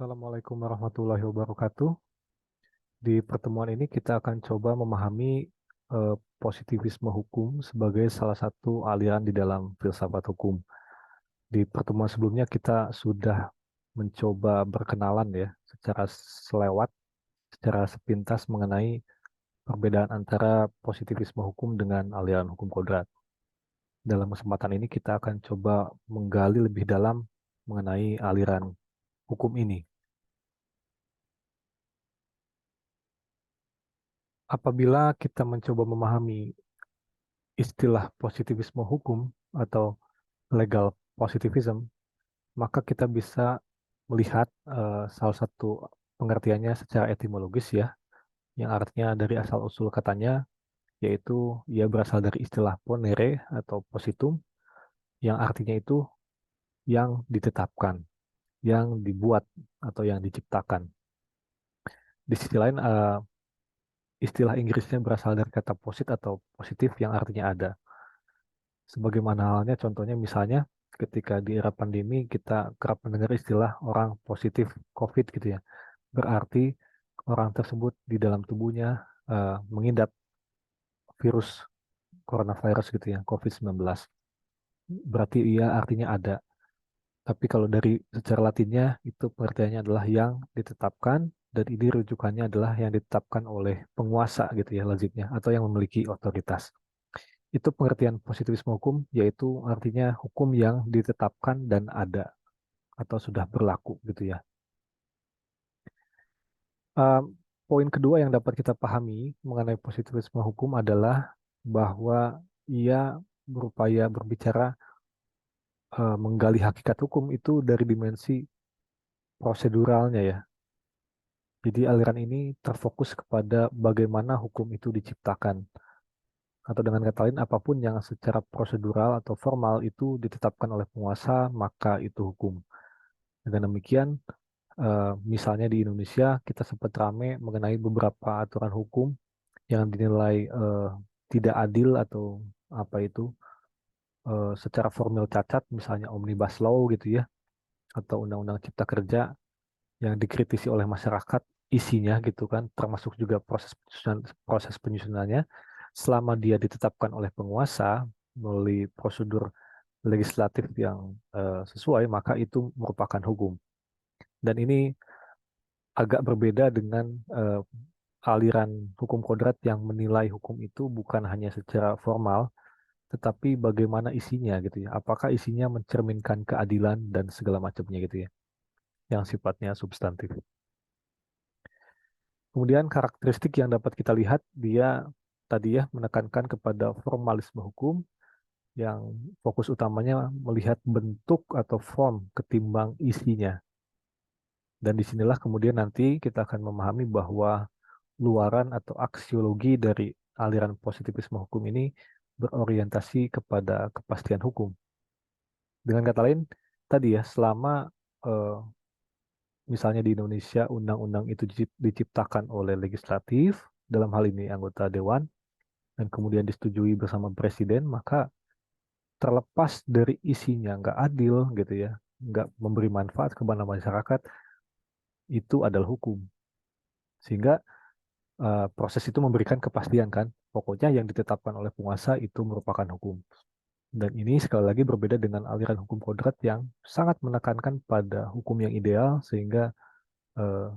Assalamualaikum warahmatullahi wabarakatuh. Di pertemuan ini kita akan coba memahami positivisme hukum sebagai salah satu aliran di dalam filsafat hukum. Di pertemuan sebelumnya kita sudah mencoba berkenalan ya secara selewat, secara sepintas mengenai perbedaan antara positivisme hukum dengan aliran hukum kodrat. Dalam kesempatan ini kita akan coba menggali lebih dalam mengenai aliran hukum ini. Apabila kita mencoba memahami istilah positivisme hukum atau legal positivism, maka kita bisa melihat salah satu pengertiannya secara etimologis ya, yang artinya dari asal-usul katanya, yaitu ia berasal dari istilah ponere atau positum, yang artinya itu yang ditetapkan, yang dibuat, atau yang diciptakan. Di sisi lain, istilah Inggrisnya berasal dari kata posit atau positif yang artinya ada. Sebagaimana halnya contohnya misalnya ketika di era pandemi kita kerap mendengar istilah orang positif COVID gitu ya. Berarti orang tersebut di dalam tubuhnya mengidap virus coronavirus gitu ya, COVID-19. Berarti ia artinya ada. Tapi kalau dari secara Latinnya itu pengertiannya adalah yang ditetapkan dan ini rujukannya adalah yang ditetapkan oleh penguasa gitu ya lazimnya atau yang memiliki otoritas. Itu pengertian positivisme hukum, yaitu artinya hukum yang ditetapkan dan ada atau sudah berlaku gitu ya. Um, Poin kedua yang dapat kita pahami mengenai positivisme hukum adalah bahwa ia berupaya berbicara menggali hakikat hukum itu dari dimensi proseduralnya ya. Jadi aliran ini terfokus kepada bagaimana hukum itu diciptakan. Atau dengan kata lain, apapun yang secara prosedural atau formal itu ditetapkan oleh penguasa, maka itu hukum. Dengan demikian, misalnya di Indonesia, kita sempat ramai mengenai beberapa aturan hukum yang dinilai tidak adil atau apa itu secara formal cacat, misalnya Omnibus Law gitu ya, atau Undang-Undang Cipta Kerja yang dikritisi oleh masyarakat isinya gitu kan, termasuk juga proses penyusunannya, selama dia ditetapkan oleh penguasa melalui prosedur legislatif yang sesuai, maka itu merupakan hukum. Dan ini agak berbeda dengan aliran hukum kodrat yang menilai hukum itu bukan hanya secara formal, tetapi bagaimana isinya gitu ya. Apakah isinya mencerminkan keadilan dan segala macamnya gitu ya, yang sifatnya substantif. Kemudian karakteristik yang dapat kita lihat, dia tadi ya menekankan kepada formalisme hukum yang fokus utamanya melihat bentuk atau form ketimbang isinya. Dan disinilah kemudian nanti kita akan memahami bahwa luaran atau aksiologi dari aliran positivisme hukum ini berorientasi kepada kepastian hukum. Dengan kata lain, tadi ya, selama eh, misalnya di Indonesia undang-undang itu diciptakan oleh legislatif, dalam hal ini anggota dewan, dan kemudian disetujui bersama presiden, maka terlepas dari isinya nggak adil gitu ya, nggak memberi manfaat kepada masyarakat, itu adalah hukum. Sehingga proses itu memberikan kepastian kan, pokoknya yang ditetapkan oleh penguasa itu merupakan hukum. Dan ini sekali lagi berbeda dengan aliran hukum kodrat yang sangat menekankan pada hukum yang ideal sehingga eh,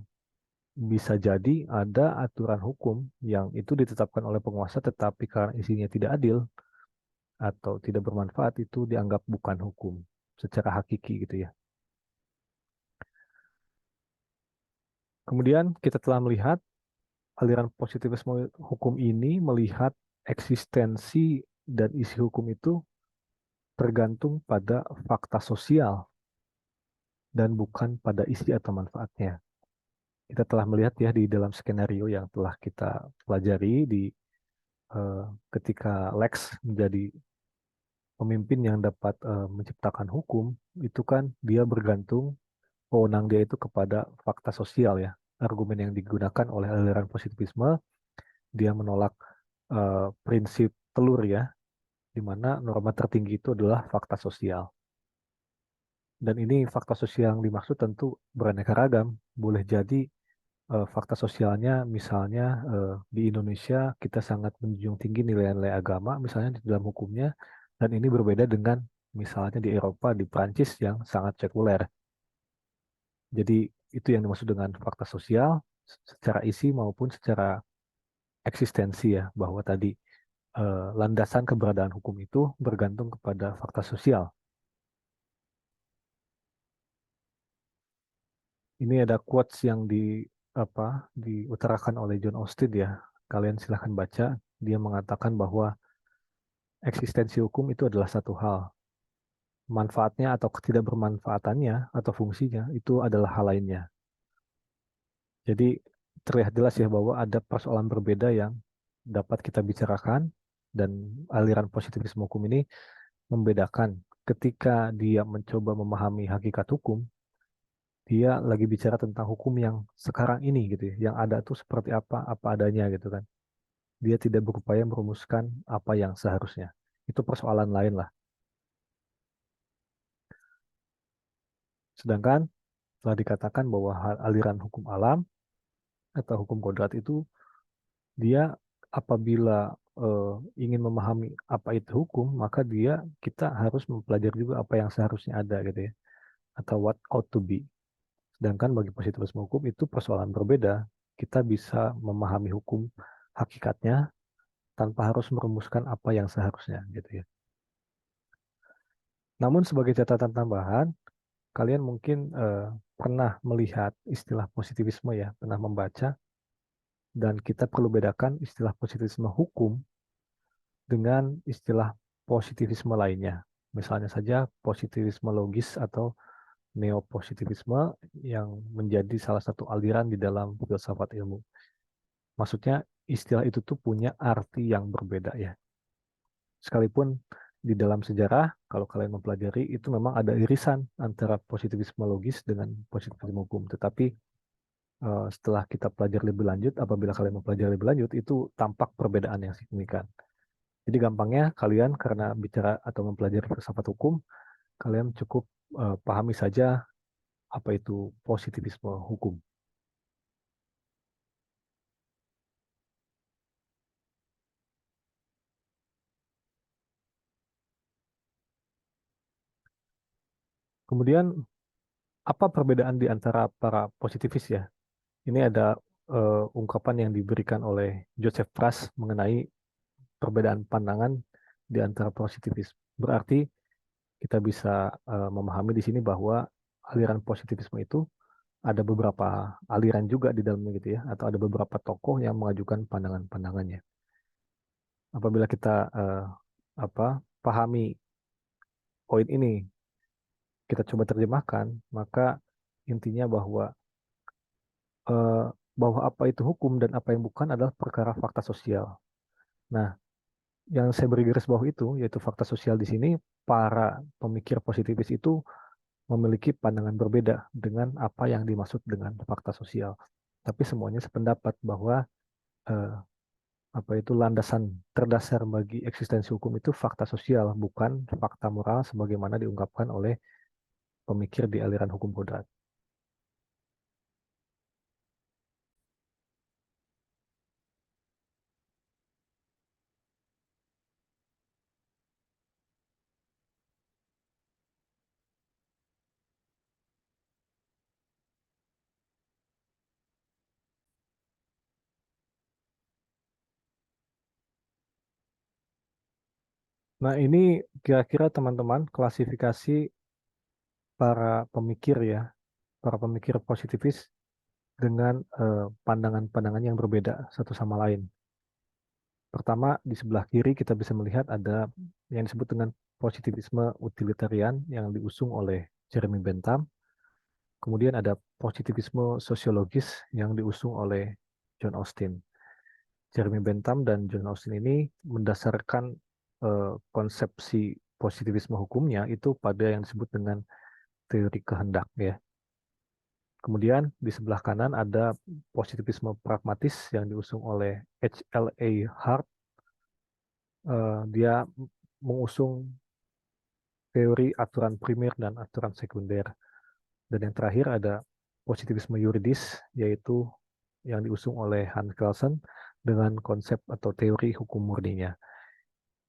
bisa jadi ada aturan hukum yang itu ditetapkan oleh penguasa tetapi karena isinya tidak adil atau tidak bermanfaat itu dianggap bukan hukum secara hakiki gitu ya. Kemudian kita telah melihat aliran positivisme hukum ini melihat eksistensi dan isi hukum itu tergantung pada fakta sosial dan bukan pada isi atau manfaatnya. Kita telah melihat ya di dalam skenario yang telah kita pelajari di eh, ketika Lex menjadi pemimpin yang dapat menciptakan hukum, itu kan dia bergantung wewenang dia itu kepada fakta sosial ya. Argumen yang digunakan oleh aliran positivisme, dia menolak prinsip telur ya, di mana norma tertinggi itu adalah fakta sosial. Dan ini fakta sosial yang dimaksud tentu beraneka ragam. Boleh jadi fakta sosialnya misalnya di Indonesia kita sangat menjunjung tinggi nilai-nilai agama misalnya di dalam hukumnya, dan ini berbeda dengan misalnya di Eropa, di Prancis yang sangat sekuler. Jadi itu yang dimaksud dengan fakta sosial secara isi maupun secara eksistensi ya, bahwa tadi landasan keberadaan hukum itu bergantung kepada fakta sosial. Ini ada quotes yang diutarakan oleh John Austin ya. Kalian silahkan baca. Dia mengatakan bahwa eksistensi hukum itu adalah satu hal. Manfaatnya atau ketidakbermanfaatannya atau fungsinya itu adalah hal lainnya. Jadi terlihat jelas ya bahwa ada persoalan berbeda yang dapat kita bicarakan, dan aliran positivisme hukum ini membedakan ketika dia mencoba memahami hakikat hukum, dia lagi bicara tentang hukum yang sekarang ini gitu ya, yang ada tuh seperti apa, apa adanya gitu kan. Dia tidak berupaya merumuskan apa yang seharusnya. Itu persoalan lain lah. Sedangkan telah dikatakan bahwa aliran hukum alam atau hukum kodrat itu dia apabila eh, ingin memahami apa itu hukum, maka kita harus mempelajari juga apa yang seharusnya ada gitu ya, atau what ought to be. Sedangkan bagi positivisme hukum itu persoalan berbeda. Kita bisa memahami hukum hakikatnya tanpa harus merumuskan apa yang seharusnya gitu ya. Namun sebagai catatan tambahan, kalian mungkin pernah melihat istilah positivisme ya, pernah membaca, dan kita perlu bedakan istilah positivisme hukum dengan istilah positivisme lainnya. Misalnya saja positivisme logis atau neopositivisme yang menjadi salah satu aliran di dalam filsafat ilmu. Maksudnya istilah itu tuh punya arti yang berbeda ya. Sekalipun di dalam sejarah, kalau kalian mempelajari, itu memang ada irisan antara positivisme logis dengan positivisme hukum. Tetapi setelah kita pelajari lebih lanjut, apabila kalian mempelajari lebih lanjut, itu tampak perbedaan yang signifikan. Jadi gampangnya kalian karena bicara atau mempelajari filsafat hukum, kalian cukup pahami saja apa itu positivisme hukum. Kemudian apa perbedaan di antara para positivis ya? Ini ada ungkapan yang diberikan oleh Joseph Pras mengenai perbedaan pandangan di antara positivis. Berarti kita bisa memahami di sini bahwa aliran positivisme itu ada beberapa aliran juga di dalamnya gitu ya, atau ada beberapa tokoh yang mengajukan pandangan-pandangannya. Apabila kita apa pahami poin ini, kita coba terjemahkan, maka intinya eh, bahwa apa itu hukum dan apa yang bukan adalah perkara fakta sosial. Nah, yang saya beri garis bawah itu yaitu fakta sosial di sini, para pemikir positivis itu memiliki pandangan berbeda dengan apa yang dimaksud dengan fakta sosial. Tapi semuanya sependapat bahwa eh, apa itu landasan terdasar bagi eksistensi hukum itu fakta sosial, bukan fakta moral sebagaimana diungkapkan oleh pemikir di aliran hukum kodrat. Nah, ini kira-kira teman-teman klasifikasi para pemikir ya, para pemikir positivis dengan pandangan-pandangan yang berbeda satu sama lain. Pertama, di sebelah kiri kita bisa melihat ada yang disebut dengan positivisme utilitarian yang diusung oleh Jeremy Bentham. Kemudian ada positivisme sosiologis yang diusung oleh John Austin. Jeremy Bentham dan John Austin ini mendasarkan konsepsi positivisme hukumnya itu pada yang disebut dengan teori kehendak ya. Kemudian di sebelah kanan ada positivisme pragmatis yang diusung oleh H.L.A. Hart. Dia mengusung teori aturan primer dan aturan sekunder. Dan yang terakhir ada positivisme yuridis, yaitu yang diusung oleh Hans Kelsen dengan konsep atau teori hukum murninya.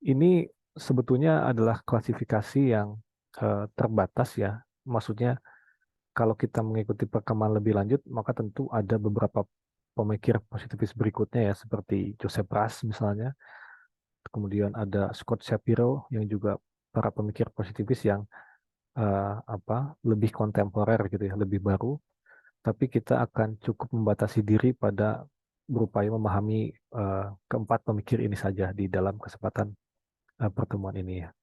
Ini sebetulnya adalah klasifikasi yang terbatas ya. Maksudnya kalau kita mengikuti perkembangan lebih lanjut, maka tentu ada beberapa pemikir positivis berikutnya ya, seperti Joseph Ras misalnya. Kemudian ada Scott Shapiro yang juga para pemikir positivis yang lebih kontemporer gitu ya, lebih baru. Tapi kita akan cukup membatasi diri pada berupaya memahami keempat pemikir ini saja di dalam kesempatan pertemuan ini ya.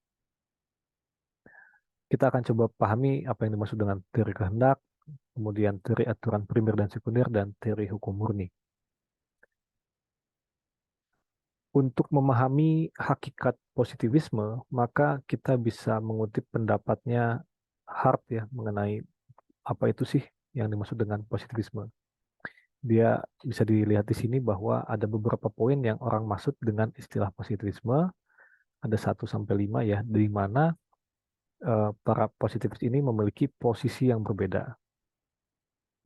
Kita akan coba pahami apa yang dimaksud dengan teori kehendak, kemudian teori aturan primer dan sekunder, dan teori hukum murni. Untuk memahami hakikat positivisme, maka kita bisa mengutip pendapatnya Hart ya mengenai apa itu sih yang dimaksud dengan positivisme. Dia bisa dilihat di sini bahwa ada beberapa poin yang orang maksud dengan istilah positivisme, ada 1 sampai 5 ya, di mana para positivis ini memiliki posisi yang berbeda.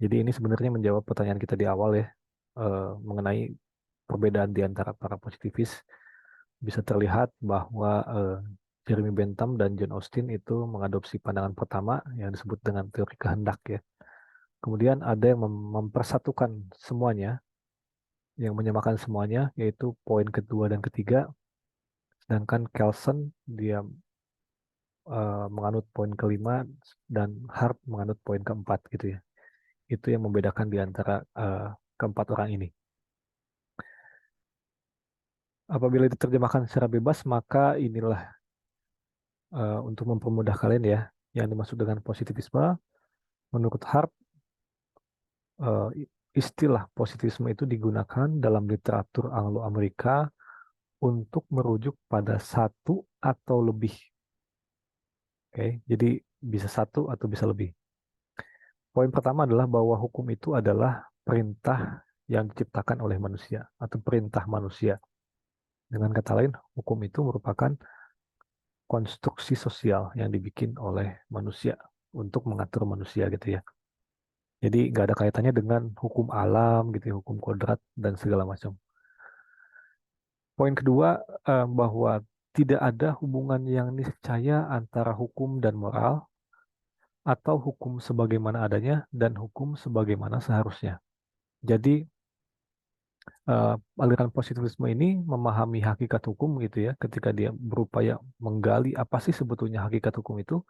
Jadi ini sebenarnya menjawab pertanyaan kita di awal ya, mengenai perbedaan di antara para positivis. Bisa terlihat bahwa Jeremy Bentham dan John Austin itu mengadopsi pandangan pertama yang disebut dengan teori kehendak ya. Kemudian ada yang mempersatukan semuanya, yang menyamakan semuanya, yaitu poin kedua dan ketiga. Sedangkan Kelsen dia menganut poin kelima dan Hart menganut poin keempat gitu ya. Itu yang membedakan di antara keempat orang ini. Apabila diterjemahkan secara bebas, maka inilah untuk mempermudah kalian ya, yang dimaksud dengan positivisme. Menurut Hart, istilah positivisme itu digunakan dalam literatur Anglo-Amerika untuk merujuk pada satu atau lebih. Oke, jadi bisa satu atau bisa lebih. Poin pertama adalah bahwa hukum itu adalah perintah yang diciptakan oleh manusia atau perintah manusia. Dengan kata lain, hukum itu merupakan konstruksi sosial yang dibikin oleh manusia untuk mengatur manusia gitu ya. Jadi nggak ada kaitannya dengan hukum alam gitu ya, hukum kodrat dan segala macam. Poin kedua, bahwa tidak ada hubungan yang niscaya antara hukum dan moral atau hukum sebagaimana adanya dan hukum sebagaimana seharusnya. Jadi aliran positivisme ini memahami hakikat hukum gitu ya, ketika dia berupaya menggali apa sih sebetulnya hakikat hukum itu,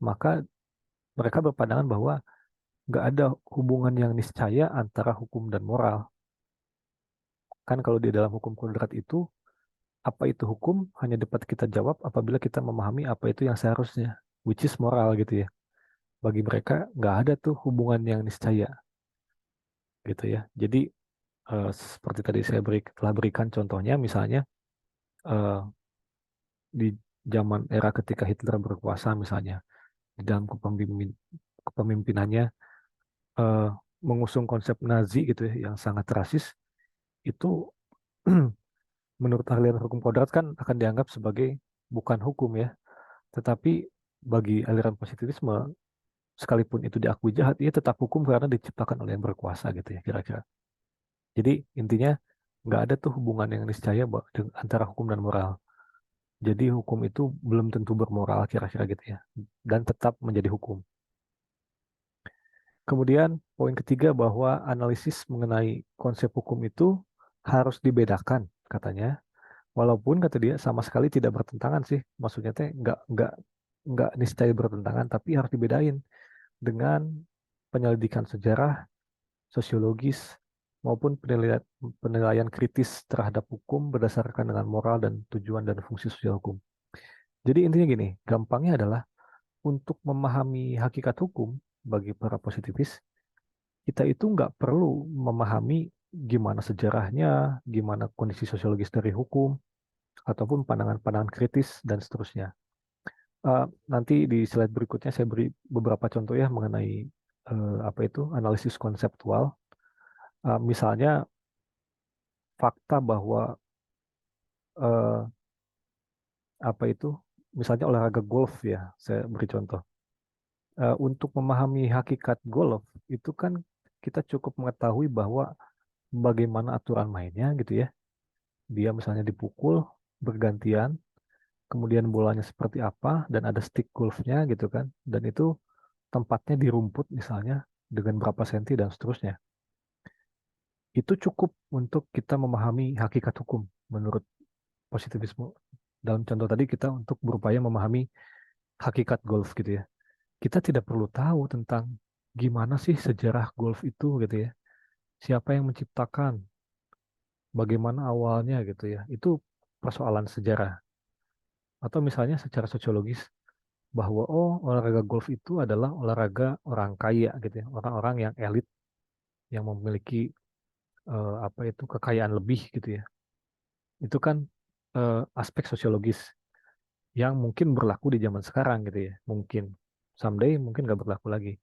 maka mereka berpandangan bahwa nggak ada hubungan yang niscaya antara hukum dan moral. Kan kalau di dalam hukum kodrat itu, apa itu hukum hanya dapat kita jawab apabila kita memahami apa itu yang seharusnya, which is moral gitu ya. Bagi mereka nggak ada tuh hubungan yang niscaya gitu ya. Jadi seperti tadi saya telah berikan contohnya, misalnya eh, di zaman era ketika Hitler berkuasa misalnya, di dalam kepemimpinannya eh, mengusung konsep Nazi gitu ya, yang sangat rasis, itu menurut aliran hukum kodrat kan akan dianggap sebagai bukan hukum ya, tetapi bagi aliran positivisme, sekalipun itu diakui jahat, ia tetap hukum karena diciptakan oleh yang berkuasa gitu ya kira-kira. Jadi intinya nggak ada tuh hubungan yang niscaya antara hukum dan moral. Jadi hukum itu belum tentu bermoral kira-kira gitu ya, dan tetap menjadi hukum. Kemudian poin ketiga bahwa analisis mengenai konsep hukum itu harus dibedakan katanya. Walaupun kata dia sama sekali tidak bertentangan sih, maksudnya teh nggak niscaya bertentangan, tapi harus dibedain dengan penyelidikan sejarah, sosiologis, maupun penilaian kritis terhadap hukum berdasarkan dengan moral dan tujuan dan fungsi sosial hukum. Jadi intinya gini, gampangnya adalah untuk memahami hakikat hukum bagi para positivis, kita itu nggak perlu memahami gimana sejarahnya, gimana kondisi sosiologis dari hukum, ataupun pandangan-pandangan kritis, dan seterusnya. Nanti di slide berikutnya saya beri beberapa contoh ya mengenai apa itu analisis konseptual. Misalnya fakta bahwa apa itu misalnya olahraga golf ya, saya beri contoh. Untuk memahami hakikat golf itu kan kita cukup mengetahui bahwa bagaimana aturan mainnya gitu ya. Dia misalnya dipukul bergantian, kemudian bolanya seperti apa dan ada stick golfnya gitu kan. Dan itu tempatnya di rumput misalnya dengan berapa senti dan seterusnya. Itu cukup untuk kita memahami hakikat hukum menurut positivisme. Dalam contoh tadi kita untuk berupaya memahami hakikat golf gitu ya. Kita tidak perlu tahu tentang gimana sih sejarah golf itu gitu ya. Siapa yang menciptakan, bagaimana awalnya gitu ya. Itu persoalan sejarah. Atau misalnya secara sosiologis bahwa oh olahraga golf itu adalah olahraga orang kaya gitu ya. Orang-orang yang elit yang memiliki apa itu kekayaan lebih gitu ya. Itu kan aspek sosiologis yang mungkin berlaku di zaman sekarang gitu ya. Mungkin someday mungkin nggak berlaku lagi.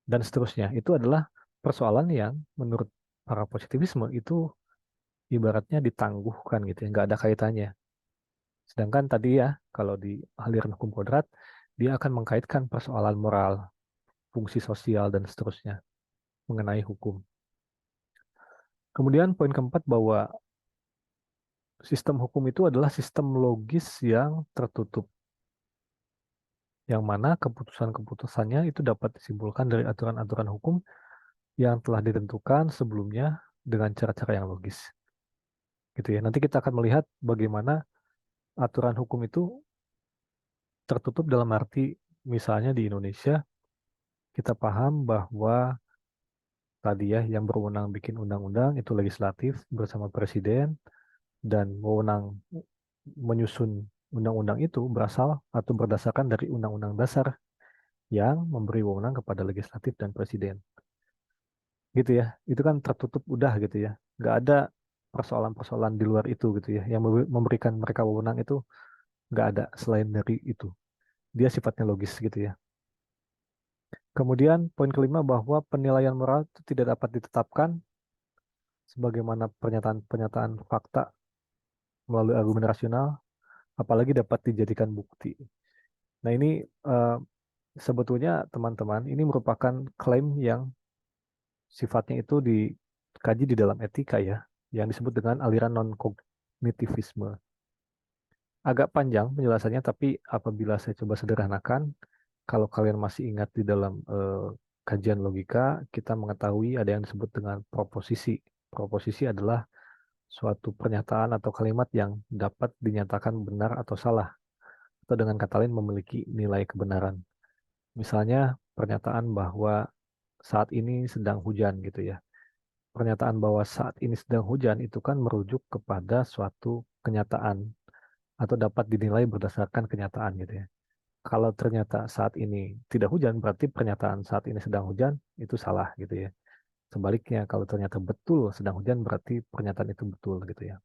Dan seterusnya. Itu adalah persoalan yang menurut para positivisme itu ibaratnya ditangguhkan gitu ya, nggak ada kaitannya. Sedangkan tadi ya, kalau di aliran hukum kodrat, dia akan mengkaitkan persoalan moral, fungsi sosial, dan seterusnya mengenai hukum. Kemudian poin keempat bahwa sistem hukum itu adalah sistem logis yang tertutup, yang mana keputusan-keputusannya itu dapat disimpulkan dari aturan-aturan hukum yang telah ditentukan sebelumnya dengan cara-cara yang logis. Gitu ya. Nanti kita akan melihat bagaimana aturan hukum itu tertutup dalam arti misalnya di Indonesia kita paham bahwa tadi ya yang berwenang bikin undang-undang itu legislatif bersama presiden dan wewenang menyusun undang-undang itu berasal atau berdasarkan dari undang-undang dasar yang memberi wewenang kepada legislatif dan presiden. Gitu ya. Itu kan tertutup udah gitu ya. Nggak ada persoalan-persoalan di luar itu gitu ya. Yang memberikan mereka wewenang itu nggak ada selain dari itu. Dia sifatnya logis gitu ya. Kemudian poin kelima bahwa penilaian moral itu tidak dapat ditetapkan sebagaimana pernyataan-pernyataan fakta melalui argumen rasional, apalagi dapat dijadikan bukti. Nah ini eh, sebetulnya teman-teman ini merupakan klaim yang sifatnya itu dikaji di dalam etika ya, yang disebut dengan aliran non-kognitivisme. Agak panjang penjelasannya, tapi apabila saya coba sederhanakan, kalau kalian masih ingat di dalam kajian logika, kita mengetahui ada yang disebut dengan proposisi. Proposisi adalah suatu pernyataan atau kalimat yang dapat dinyatakan benar atau salah, atau dengan kata lain memiliki nilai kebenaran. Misalnya pernyataan bahwa saat ini sedang hujan gitu ya. Pernyataan bahwa saat ini sedang hujan itu kan merujuk kepada suatu kenyataan atau dapat dinilai berdasarkan kenyataan gitu ya. Kalau ternyata saat ini tidak hujan, berarti pernyataan saat ini sedang hujan itu salah gitu ya. Sebaliknya, kalau ternyata betul sedang hujan, berarti pernyataan itu betul gitu ya.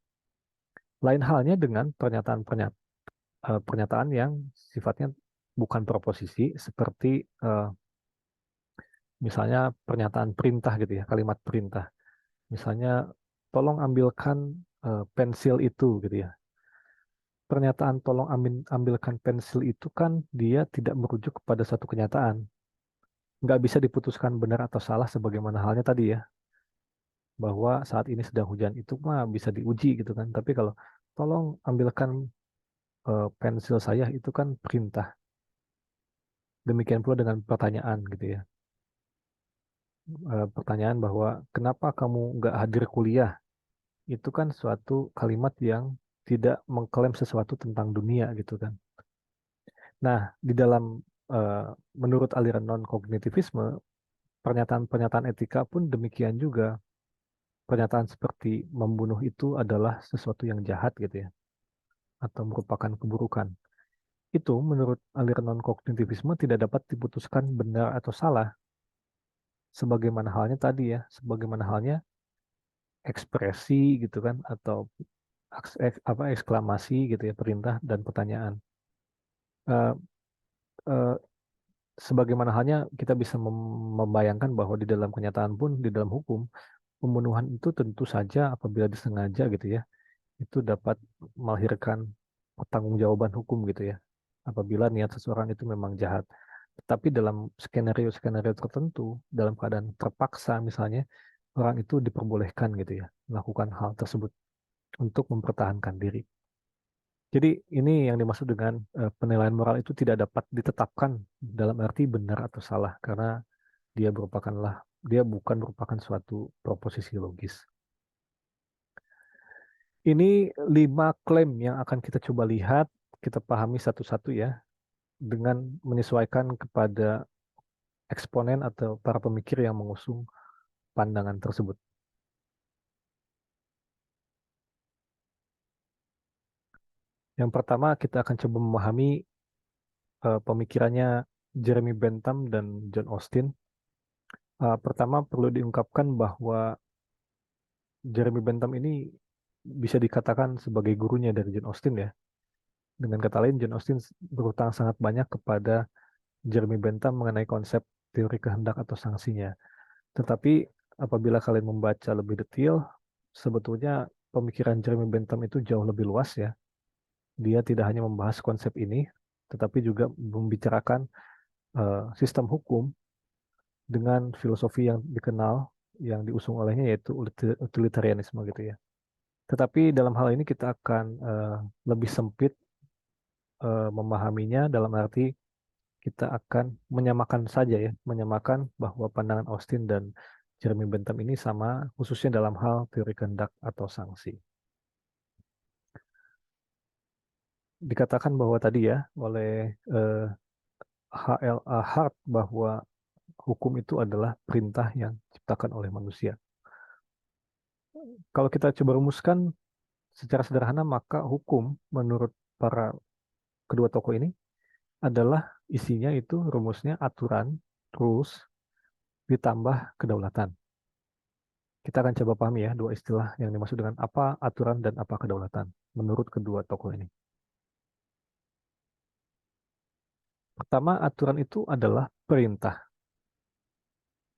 Lain halnya dengan pernyataan yang sifatnya bukan proposisi, seperti misalnya pernyataan perintah gitu ya, kalimat perintah. Misalnya, tolong ambilkan pensil itu gitu ya. Pernyataan tolong ambilkan pensil itu kan dia tidak merujuk kepada satu kenyataan. Nggak bisa diputuskan benar atau salah sebagaimana halnya tadi ya, bahwa saat ini sedang hujan itu mah bisa diuji gitu kan. Tapi kalau tolong ambilkan pensil saya itu kan perintah. Demikian pula dengan pertanyaan gitu ya. Pertanyaan bahwa kenapa kamu nggak hadir kuliah? Itu kan suatu kalimat yang tidak mengklaim sesuatu tentang dunia gitu kan. Nah, di dalam eh, menurut aliran non-kognitivisme, pernyataan-pernyataan etika pun demikian juga. Pernyataan seperti membunuh itu adalah sesuatu yang jahat gitu ya, atau merupakan keburukan. Itu menurut aliran non-kognitivisme tidak dapat diputuskan benar atau salah, sebagaimana halnya tadi ya, sebagaimana halnya ekspresi gitu kan, atau apa eksklamasi gitu ya, perintah dan pertanyaan. Eh, eh, Sebagaimana halnya kita bisa membayangkan bahwa di dalam kenyataan pun di dalam hukum pembunuhan itu tentu saja apabila disengaja gitu ya itu dapat melahirkan pertanggungjawaban hukum gitu ya. Apabila niat seseorang itu memang jahat. Tapi dalam skenario-skenario tertentu, dalam keadaan terpaksa misalnya, orang itu diperbolehkan gitu ya, melakukan hal tersebut untuk mempertahankan diri. Jadi ini yang dimaksud dengan penilaian moral itu tidak dapat ditetapkan dalam arti benar atau salah karena dia bukan merupakan suatu proposisi logis. Ini 5 klaim yang akan kita coba lihat, kita pahami satu-satu ya, dengan menyesuaikan kepada eksponen atau para pemikir yang mengusung pandangan tersebut. Yang pertama, kita akan coba memahami pemikirannya Jeremy Bentham dan John Austin. Pertama, perlu diungkapkan bahwa Jeremy Bentham ini bisa dikatakan sebagai gurunya dari John Austin ya. Dengan kata lain, John Austin berutang sangat banyak kepada Jeremy Bentham mengenai konsep teori kehendak atau sanksinya. Tetapi apabila kalian membaca lebih detail, sebetulnya pemikiran Jeremy Bentham itu jauh lebih luas ya. Dia tidak hanya membahas konsep ini, tetapi juga membicarakan sistem hukum dengan filosofi yang dikenal, yang diusung olehnya yaitu utilitarianisme gitu ya. Tetapi dalam hal ini kita akan lebih sempit memahaminya dalam arti kita akan menyamakan saja ya, menyamakan bahwa pandangan Austin dan Jeremy Bentham ini sama, khususnya dalam hal teori kehendak atau sanksi. Dikatakan bahwa tadi ya oleh eh, HLA Hart bahwa hukum itu adalah perintah yang diciptakan oleh manusia. Kalau kita coba rumuskan secara sederhana, maka hukum menurut para kedua tokoh ini adalah isinya itu rumusnya aturan, rules, ditambah kedaulatan. Kita akan coba pahami ya dua istilah yang dimaksud dengan apa aturan dan apa kedaulatan menurut kedua tokoh ini. Pertama, aturan itu adalah perintah.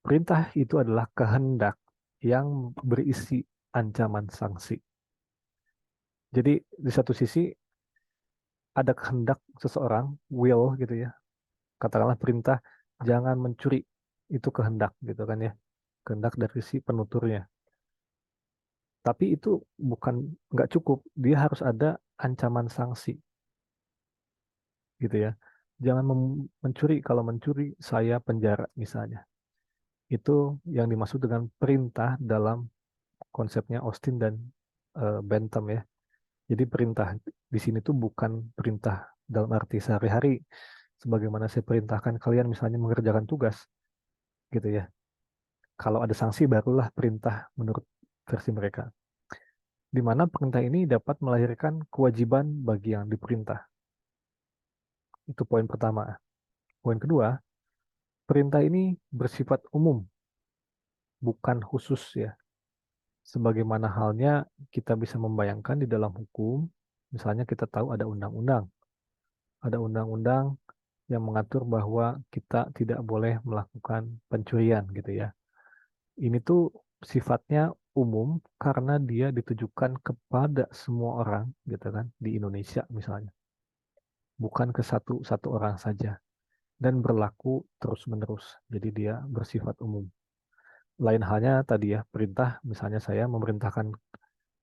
Perintah itu adalah kehendak yang berisi ancaman sanksi. Jadi di satu sisi ada kehendak seseorang, will gitu ya. Katakanlah perintah jangan mencuri, itu kehendak gitu kan ya. Kehendak dari si penuturnya. Tapi itu bukan nggak cukup, dia harus ada ancaman sanksi gitu ya. Jangan mencuri, kalau mencuri saya penjara misalnya. Itu yang dimaksud dengan perintah dalam konsepnya Austin dan Bentham ya. Jadi perintah di sini tuh bukan perintah dalam arti sehari-hari sebagaimana saya perintahkan kalian misalnya mengerjakan tugas gitu ya. Kalau ada sanksi barulah perintah menurut versi mereka. Di mana perintah ini dapat melahirkan kewajiban bagi yang diperintah. Itu poin pertama. Poin kedua, perintah ini bersifat umum, bukan khusus ya. Sebagaimana halnya kita bisa membayangkan di dalam hukum, misalnya kita tahu ada undang-undang. Ada undang-undang yang mengatur bahwa kita tidak boleh melakukan pencurian gitu ya. Ini tuh sifatnya umum karena dia ditujukan kepada semua orang gitu kan di Indonesia misalnya, bukan ke satu orang saja dan berlaku terus-menerus. Jadi dia bersifat umum. Lain halnya tadi ya, perintah misalnya saya memerintahkan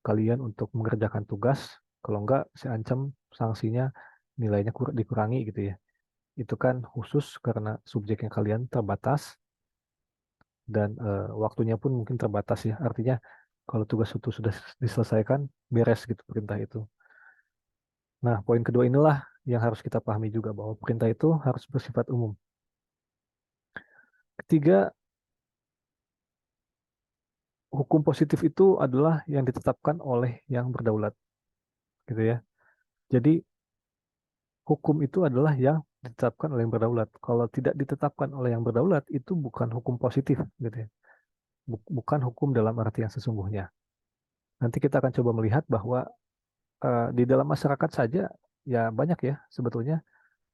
kalian untuk mengerjakan tugas, kalau enggak saya ancam sanksinya nilainya dikurangi gitu ya. Itu kan khusus karena subjeknya kalian terbatas dan waktunya pun mungkin terbatas ya. Artinya kalau tugas itu sudah diselesaikan, beres gitu perintah itu. Nah, poin kedua inilah yang harus kita pahami juga bahwa perintah itu harus bersifat umum. Ketiga, hukum positif itu adalah yang ditetapkan oleh yang berdaulat, gitu ya. Jadi hukum itu adalah yang ditetapkan oleh yang berdaulat. Kalau tidak ditetapkan oleh yang berdaulat, itu bukan hukum positif, gitu ya. Bukan hukum dalam arti yang sesungguhnya. Nanti kita akan coba melihat bahwa di dalam masyarakat saja ya banyak ya sebetulnya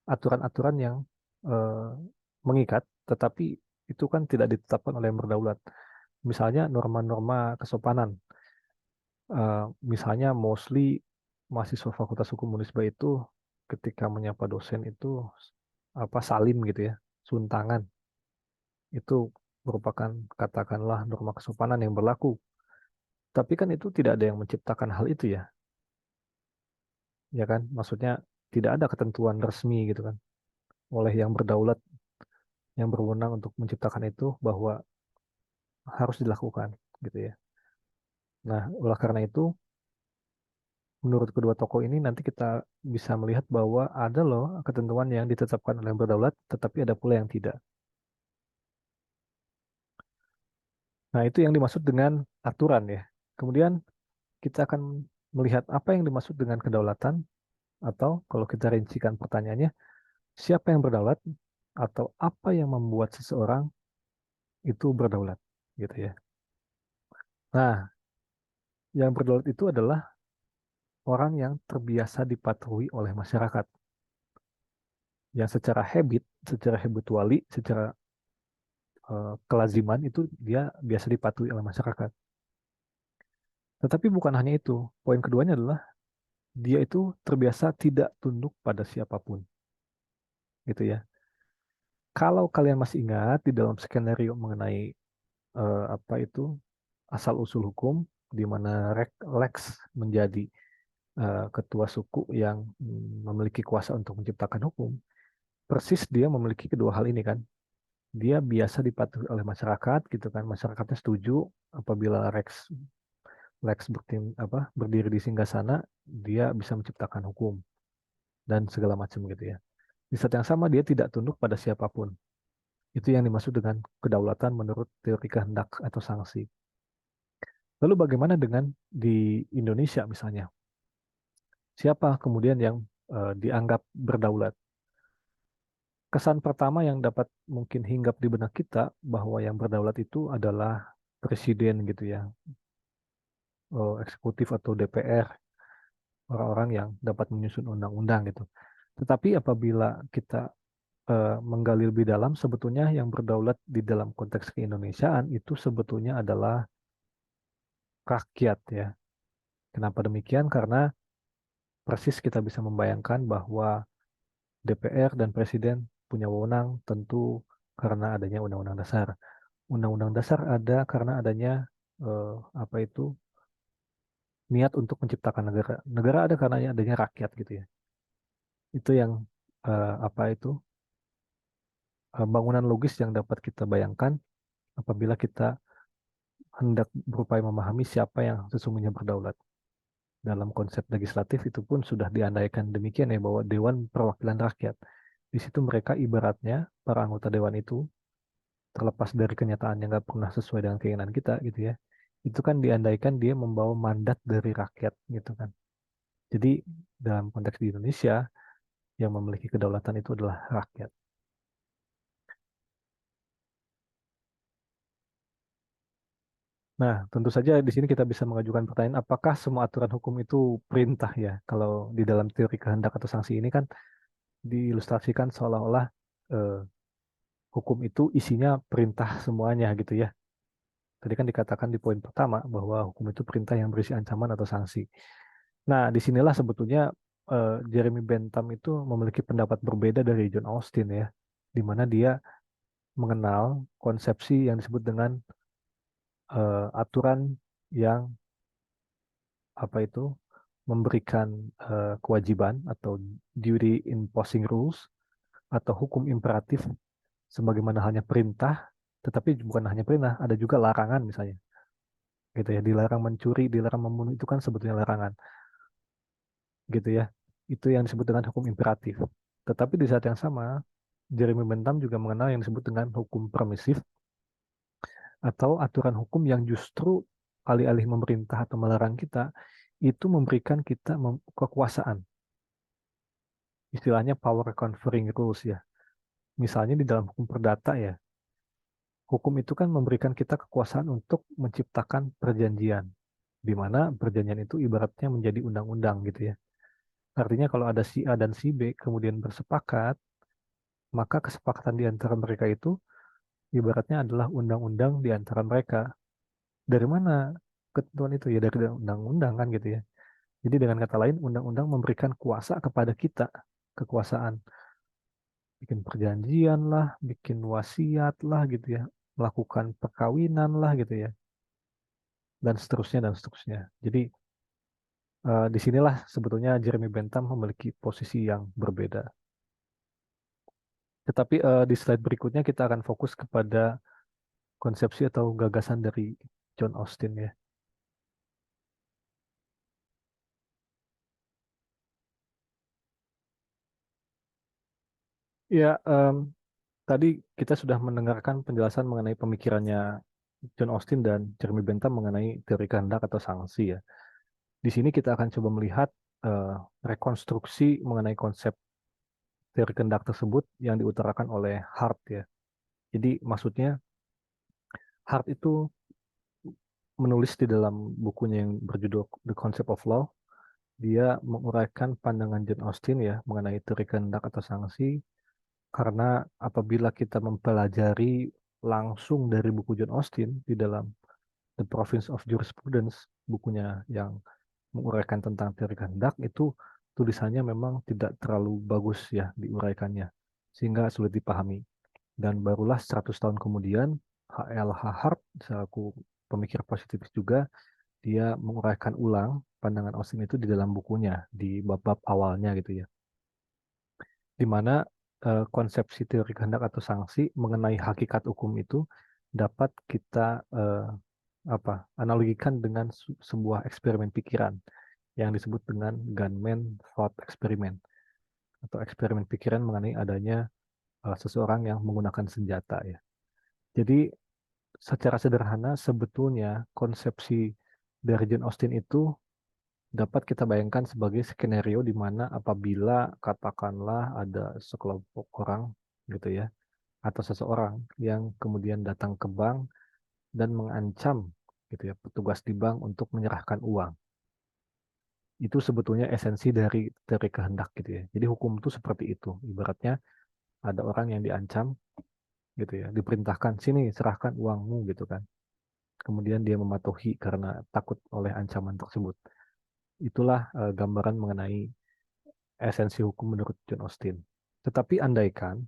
aturan-aturan yang eh, mengikat, tetapi itu kan tidak ditetapkan oleh yang berdaulat. Misalnya norma-norma kesopanan, misalnya mostly mahasiswa Fakultas Hukum Unisba itu ketika menyapa dosen itu apa salim gitu ya, suntangan. Itu merupakan katakanlah norma kesopanan yang berlaku. Tapi kan itu tidak ada yang menciptakan hal itu ya, ya kan? Maksudnya tidak ada ketentuan resmi gitu kan oleh yang berdaulat, yang berwenang untuk menciptakan itu bahwa harus dilakukan gitu ya. Nah, oleh karena itu, menurut kedua tokoh ini nanti kita bisa melihat bahwa ada loh ketentuan yang ditetapkan oleh yang berdaulat, tetapi ada pula yang tidak. Nah, itu yang dimaksud dengan aturan ya. Kemudian kita akan melihat apa yang dimaksud dengan kedaulatan, atau kalau kita rincikan pertanyaannya, siapa yang berdaulat atau apa yang membuat seseorang itu berdaulat gitu ya. Nah, yang berdaulat itu adalah orang yang terbiasa dipatuhi oleh masyarakat, yang secara habituali, secara kelaziman itu dia biasa dipatuhi oleh masyarakat. Tetapi bukan hanya itu, poin keduanya adalah dia itu terbiasa tidak tunduk pada siapapun, gitu ya. Kalau kalian masih ingat di dalam skenario mengenai apa itu asal-usul hukum, di mana Lex menjadi ketua suku yang memiliki kuasa untuk menciptakan hukum, persis dia memiliki kedua hal ini kan. Dia biasa dipatuhi oleh masyarakat gitu kan, masyarakatnya setuju apabila Lex berdiri di singgasana, dia bisa menciptakan hukum dan segala macam gitu ya. Di saat yang sama dia tidak tunduk pada siapapun. Itu yang dimaksud dengan kedaulatan menurut teori kehendak atau sanksi. Lalu bagaimana dengan di Indonesia misalnya? Siapa kemudian yang dianggap berdaulat? Kesan pertama yang dapat mungkin hinggap di benak kita bahwa yang berdaulat itu adalah presiden gitu ya, eksekutif atau DPR, orang-orang yang dapat menyusun undang-undang gitu. Tetapi apabila kita menggali lebih dalam, sebetulnya yang berdaulat di dalam konteks keindonesiaan itu sebetulnya adalah rakyat ya. Kenapa demikian? Karena persis kita bisa membayangkan bahwa DPR dan Presiden punya wewenang tentu karena adanya Undang-Undang Dasar. Undang-Undang Dasar ada karena adanya eh, apa itu niat untuk menciptakan negara. Negara ada karena adanya rakyat gitu ya. Itu yang apa itu bangunan logis yang dapat kita bayangkan apabila kita hendak berupaya memahami siapa yang sesungguhnya berdaulat. Dalam konsep legislatif itu pun sudah diandaikan demikian ya bahwa Dewan Perwakilan Rakyat. Di situ mereka ibaratnya para anggota dewan itu terlepas dari kenyataan yang nggak pernah sesuai dengan keinginan kita gitu ya. Itu kan diandaikan dia membawa mandat dari rakyat gitu kan. Jadi dalam konteks di Indonesia yang memiliki kedaulatan itu adalah rakyat. Nah, tentu saja di sini kita bisa mengajukan pertanyaan, apakah semua aturan hukum itu perintah ya? Kalau di dalam teori kehendak atau sanksi ini kan diilustrasikan seolah-olah eh, hukum itu isinya perintah semuanya gitu ya. Tadi kan dikatakan di poin pertama bahwa hukum itu perintah yang berisi ancaman atau sanksi. Nah, disinilah sebetulnya Jeremy Bentham itu memiliki pendapat berbeda dari John Austin ya, di mana dia mengenal konsepsi yang disebut dengan aturan yang apa itu memberikan kewajiban atau duty imposing rules atau hukum imperatif sebagaimana halnya perintah, tetapi bukan hanya perintah, ada juga larangan misalnya, gitu ya. Dilarang mencuri, dilarang membunuh itu kan sebetulnya larangan, gitu ya. Itu yang disebut dengan hukum imperatif. Tetapi di saat yang sama, Jeremy Bentham juga mengenal yang disebut dengan hukum permisif atau aturan hukum yang justru alih-alih memerintah atau melarang kita, itu memberikan kita kekuasaan. Istilahnya power conferring rules ya. Misalnya di dalam hukum perdata ya, hukum itu kan memberikan kita kekuasaan untuk menciptakan perjanjian, di mana perjanjian itu ibaratnya menjadi undang-undang gitu ya. Artinya kalau ada si A dan si B kemudian bersepakat, maka kesepakatan di antara mereka itu ibaratnya adalah undang-undang di antara mereka. Dari mana ketentuan itu? Ya dari undang-undang kan gitu ya. Jadi dengan kata lain, undang-undang memberikan kuasa kepada kita, kekuasaan, bikin perjanjian lah, bikin wasiat lah gitu ya, melakukan perkawinan lah gitu ya, dan seterusnya dan seterusnya. Jadi disinilah sebetulnya Jeremy Bentham memiliki posisi yang berbeda. Tetapi di slide berikutnya kita akan fokus kepada konsepsi atau gagasan dari John Austin ya. Ya, tadi kita sudah mendengarkan penjelasan mengenai pemikirannya John Austin dan Jeremy Bentham mengenai teori kehendak atau sanksi ya. Di sini kita akan coba melihat eh, rekonstruksi mengenai konsep teori kehendak tersebut yang diutarakan oleh Hart ya. Jadi maksudnya Hart itu menulis di dalam bukunya yang berjudul The Concept of Law, dia menguraikan pandangan John Austin ya mengenai teori kehendak atau sanksi karena apabila kita mempelajari langsung dari buku John Austin di dalam The Province of Jurisprudence, bukunya yang menguraikan tentang teori kehendak itu tulisannya memang tidak terlalu bagus ya diuraikannya sehingga sulit dipahami. Dan barulah 100 tahun kemudian H.L.H. Hart selaku pemikir positifis juga dia menguraikan ulang pandangan Austin itu di dalam bukunya di bab-bab awalnya gitu ya. Di mana konsepsi teori kehendak atau sanksi mengenai hakikat hukum itu dapat kita analogikan dengan sebuah eksperimen pikiran yang disebut dengan gunman thought experiment atau eksperimen pikiran mengenai adanya seseorang yang menggunakan senjata ya. Jadi secara sederhana sebetulnya konsepsi dari Jane Austen itu dapat kita bayangkan sebagai skenario di mana apabila katakanlah ada sekelompok orang gitu ya atau seseorang yang kemudian datang ke bank dan mengancam gitu ya petugas di bank untuk menyerahkan uang. Itu sebetulnya esensi dari teori kehendak gitu ya. Jadi hukum itu seperti itu. Ibaratnya ada orang yang diancam gitu ya, diperintahkan sini serahkan uangmu gitu kan. Kemudian dia mematuhi karena takut oleh ancaman tersebut. Itulah gambaran mengenai esensi hukum menurut John Austin. Tetapi andaikan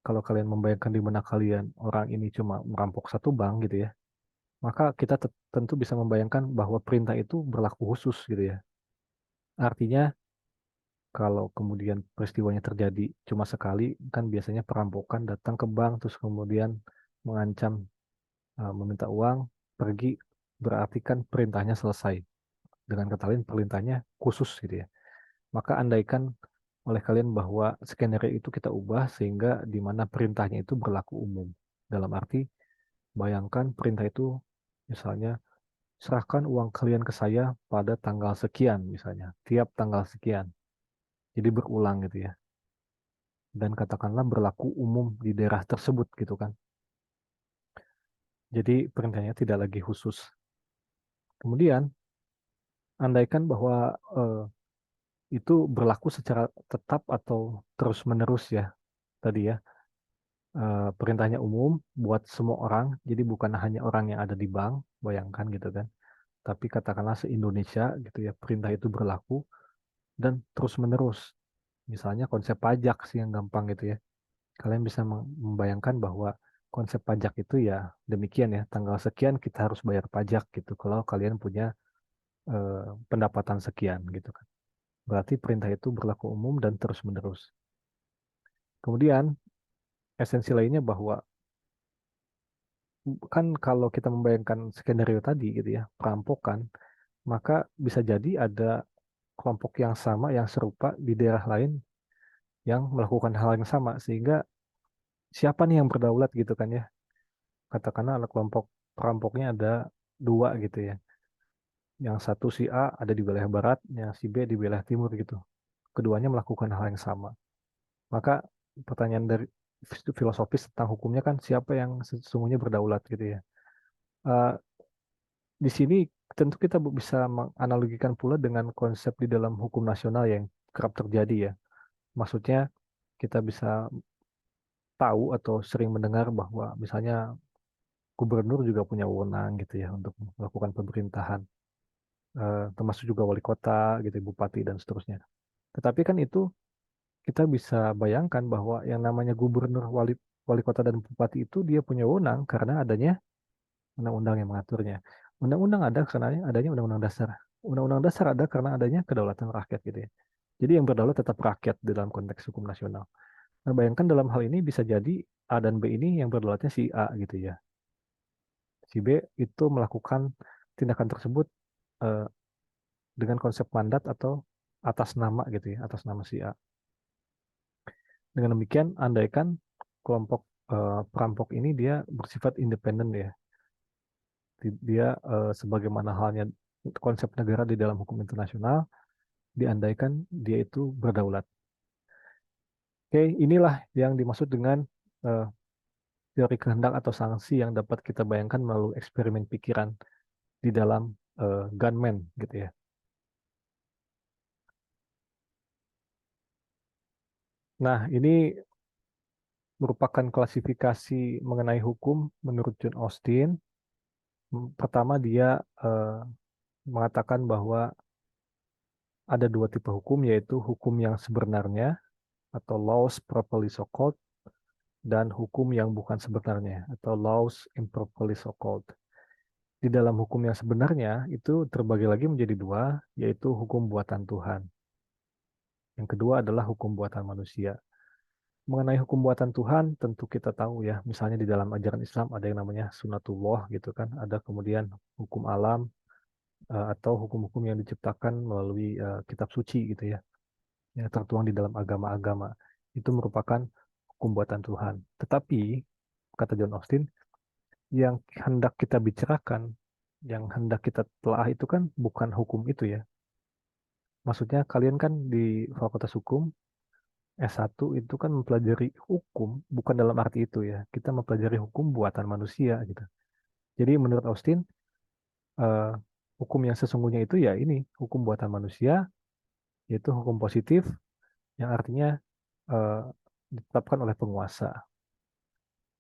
kalau kalian membayangkan di mana kalian orang ini cuma merampok satu bank gitu ya, maka kita tentu bisa membayangkan bahwa perintah itu berlaku khusus gitu ya. Artinya kalau kemudian peristiwanya terjadi cuma sekali, kan biasanya perampokan datang ke bank terus kemudian mengancam meminta uang, pergi, berarti kan perintahnya selesai. Dengan kata lain perintahnya khusus gitu ya. Maka andaikan oleh kalian bahwa skenario itu kita ubah sehingga di mana perintahnya itu berlaku umum. Dalam arti bayangkan perintah itu misalnya serahkan uang kalian ke saya pada tanggal sekian misalnya, tiap tanggal sekian. Jadi berulang gitu ya. Dan katakanlah berlaku umum di daerah tersebut gitu kan. Jadi perintahnya tidak lagi khusus. Kemudian andaikan bahwa eh, itu berlaku secara tetap atau terus-menerus ya tadi ya. Perintahnya umum buat semua orang, jadi bukan hanya orang yang ada di bank, bayangkan gitu kan. Tapi katakanlah se-Indonesia gitu ya, perintah itu berlaku dan terus-menerus. Misalnya konsep pajak sih yang gampang gitu ya. Kalian bisa membayangkan bahwa konsep pajak itu ya demikian ya, tanggal sekian kita harus bayar pajak gitu kalau kalian punya eh, pendapatan sekian gitu kan. Berarti perintah itu berlaku umum dan terus-menerus. Kemudian esensi lainnya bahwa kan kalau kita membayangkan skenario tadi gitu ya, perampokan, maka bisa jadi ada kelompok yang sama, yang serupa di daerah lain yang melakukan hal yang sama, sehingga siapa nih yang berdaulat gitu kan ya. Katakanlah ada kelompok perampoknya ada dua gitu ya. Yang satu si A ada di wilayah barat, yang si B di wilayah timur gitu. Keduanya melakukan hal yang sama. Maka pertanyaan dari filosofis tentang hukumnya kan siapa yang sesungguhnya berdaulat gitu ya. Eh, di sini tentu kita bisa menganalogikan pula dengan konsep di dalam hukum nasional yang kerap terjadi ya. Maksudnya kita bisa tahu atau sering mendengar bahwa misalnya gubernur juga punya wewenang gitu ya untuk melakukan pemerintahan. termasuk juga wali kota, gitu, bupati dan seterusnya. Tetapi kan itu kita bisa bayangkan bahwa yang namanya gubernur, wali wali kota dan bupati itu dia punya wewenang karena adanya undang-undang yang mengaturnya. Undang-undang ada karena adanya undang-undang dasar. Undang-undang dasar ada karena adanya kedaulatan rakyat gitu ya. Jadi yang berdaulat tetap rakyat di dalam konteks hukum nasional. Nah, bayangkan dalam hal ini bisa jadi A dan B ini yang berdaulatnya si A gitu ya. Si B itu melakukan tindakan tersebut eh, dengan konsep mandat atau atas nama gitu ya, atas nama si A. Dengan demikian, andaikan kelompok perampok ini dia bersifat independen ya. Dia sebagaimana halnya konsep negara di dalam hukum internasional, diandaikan dia itu berdaulat. Oke, inilah yang dimaksud dengan eh, teori kehendak atau sanksi yang dapat kita bayangkan melalui eksperimen pikiran di dalam gunman gitu ya. Nah, ini merupakan klasifikasi mengenai hukum menurut John Austin. Pertama, dia eh, mengatakan bahwa ada dua tipe hukum, yaitu hukum yang sebenarnya atau laws properly so called dan hukum yang bukan sebenarnya atau laws improperly so called. Di dalam hukum yang sebenarnya itu terbagi lagi menjadi dua, yaitu hukum buatan Tuhan. Yang kedua adalah hukum buatan manusia. Mengenai hukum buatan Tuhan, tentu kita tahu ya, misalnya di dalam ajaran Islam ada yang namanya sunatullah gitu kan, ada kemudian hukum alam atau hukum-hukum yang diciptakan melalui kitab suci gitu ya, yang tertuang di dalam agama-agama. Itu merupakan hukum buatan Tuhan. Tetapi, kata John Austin, yang hendak kita bicarakan, yang hendak kita telah itu kan bukan hukum itu ya. Maksudnya kalian kan di Fakultas Hukum S1 itu kan mempelajari hukum, bukan dalam arti itu ya. Kita mempelajari hukum buatan manusia gitu. Jadi menurut Austin, eh, hukum yang sesungguhnya itu ya ini, hukum buatan manusia, yaitu hukum positif, yang artinya eh, ditetapkan oleh penguasa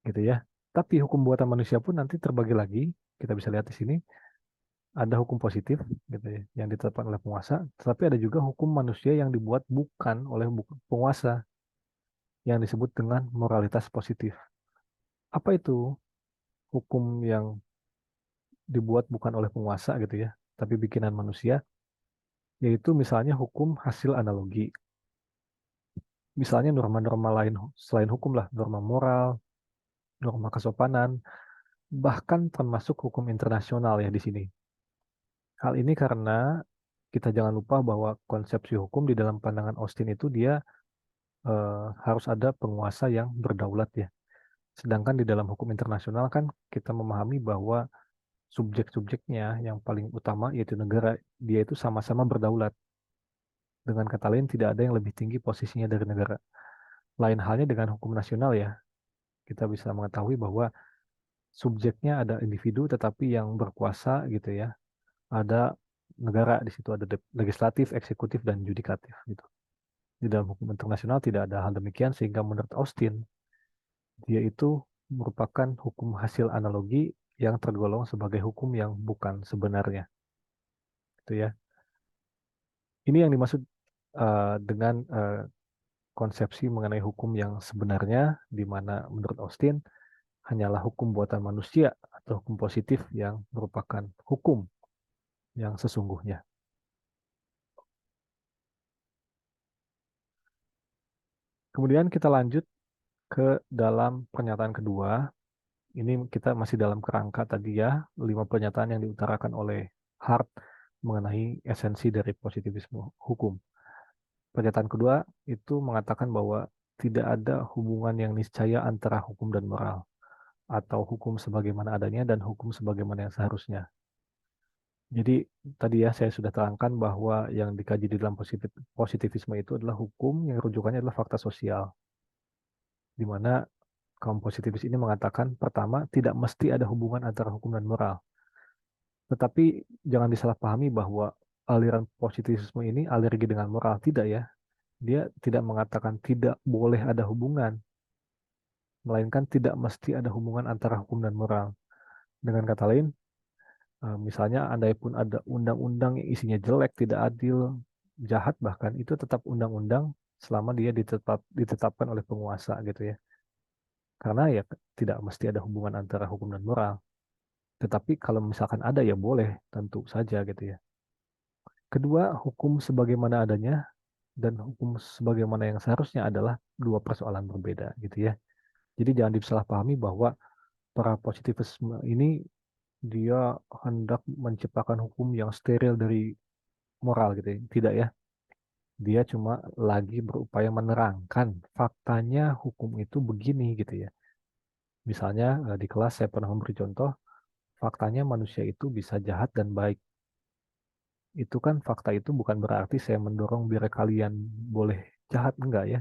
gitu ya. Tapi hukum buatan manusia pun nanti terbagi lagi, kita bisa lihat di sini, ada hukum positif gitu ya, yang ditetapkan oleh penguasa, tetapi ada juga hukum manusia yang dibuat bukan oleh penguasa, yang disebut dengan moralitas positif. Apa itu hukum yang dibuat bukan oleh penguasa gitu ya, tapi bikinan manusia, yaitu misalnya hukum hasil analogi. Misalnya norma-norma lain selain hukum lah, norma moral, norma kesopanan, bahkan termasuk hukum internasional ya di sini. Hal ini karena kita jangan lupa bahwa konsepsi hukum di dalam pandangan Austin itu dia harus ada penguasa yang berdaulat ya. Sedangkan di dalam hukum internasional kan kita memahami bahwa subjek-subjeknya yang paling utama yaitu negara, dia itu sama-sama berdaulat. Dengan kata lain, tidak ada yang lebih tinggi posisinya dari negara. Lain halnya dengan hukum nasional ya. Kita bisa mengetahui bahwa subjeknya ada individu tetapi yang berkuasa gitu ya. Ada negara di situ, ada legislatif, eksekutif, dan yudikatif gitu. Di dalam hukum internasional tidak ada hal demikian sehingga menurut Austin dia itu merupakan hukum hasil analogi yang tergolong sebagai hukum yang bukan sebenarnya. Itu ya. Ini yang dimaksud dengan konsepsi mengenai hukum yang sebenarnya, di mana menurut Austin hanyalah hukum buatan manusia atau hukum positif yang merupakan hukum yang sesungguhnya. Kemudian kita lanjut ke dalam pernyataan kedua. Ini kita masih dalam kerangka tadi ya, 5 pernyataan yang diutarakan oleh Hart mengenai esensi dari positivisme hukum. Pernyataan kedua itu mengatakan bahwa tidak ada hubungan yang niscaya antara hukum dan moral, atau hukum sebagaimana adanya dan hukum sebagaimana yang seharusnya. Jadi tadi ya saya sudah terangkan bahwa yang dikaji di dalam positivisme itu adalah hukum yang rujukannya adalah fakta sosial, di mana kaum positivis ini mengatakan pertama tidak mesti ada hubungan antara hukum dan moral. Tetapi jangan disalahpahami bahwa aliran positivisme ini alergi dengan moral, tidak ya. Dia tidak mengatakan tidak boleh ada hubungan, melainkan tidak mesti ada hubungan antara hukum dan moral. Dengan kata lain, Misalnya, andai pun ada undang-undang yang isinya jelek, tidak adil, jahat bahkan, itu tetap undang-undang selama dia ditetapkan oleh penguasa gitu ya. Karena ya tidak mesti ada hubungan antara hukum dan moral. Tetapi kalau misalkan ada ya boleh, tentu saja gitu ya. Kedua, hukum sebagaimana adanya dan hukum sebagaimana yang seharusnya adalah dua persoalan berbeda gitu ya. Jadi jangan disalahpahami bahwa para positivisme ini dia hendak menciptakan hukum yang steril dari moral gitu ya. Tidak ya. Dia cuma lagi berupaya menerangkan faktanya hukum itu begini gitu ya. Misalnya di kelas saya pernah memberi contoh, faktanya manusia itu bisa jahat dan baik. Itu kan fakta itu bukan berarti saya mendorong biar kalian boleh jahat, enggak ya.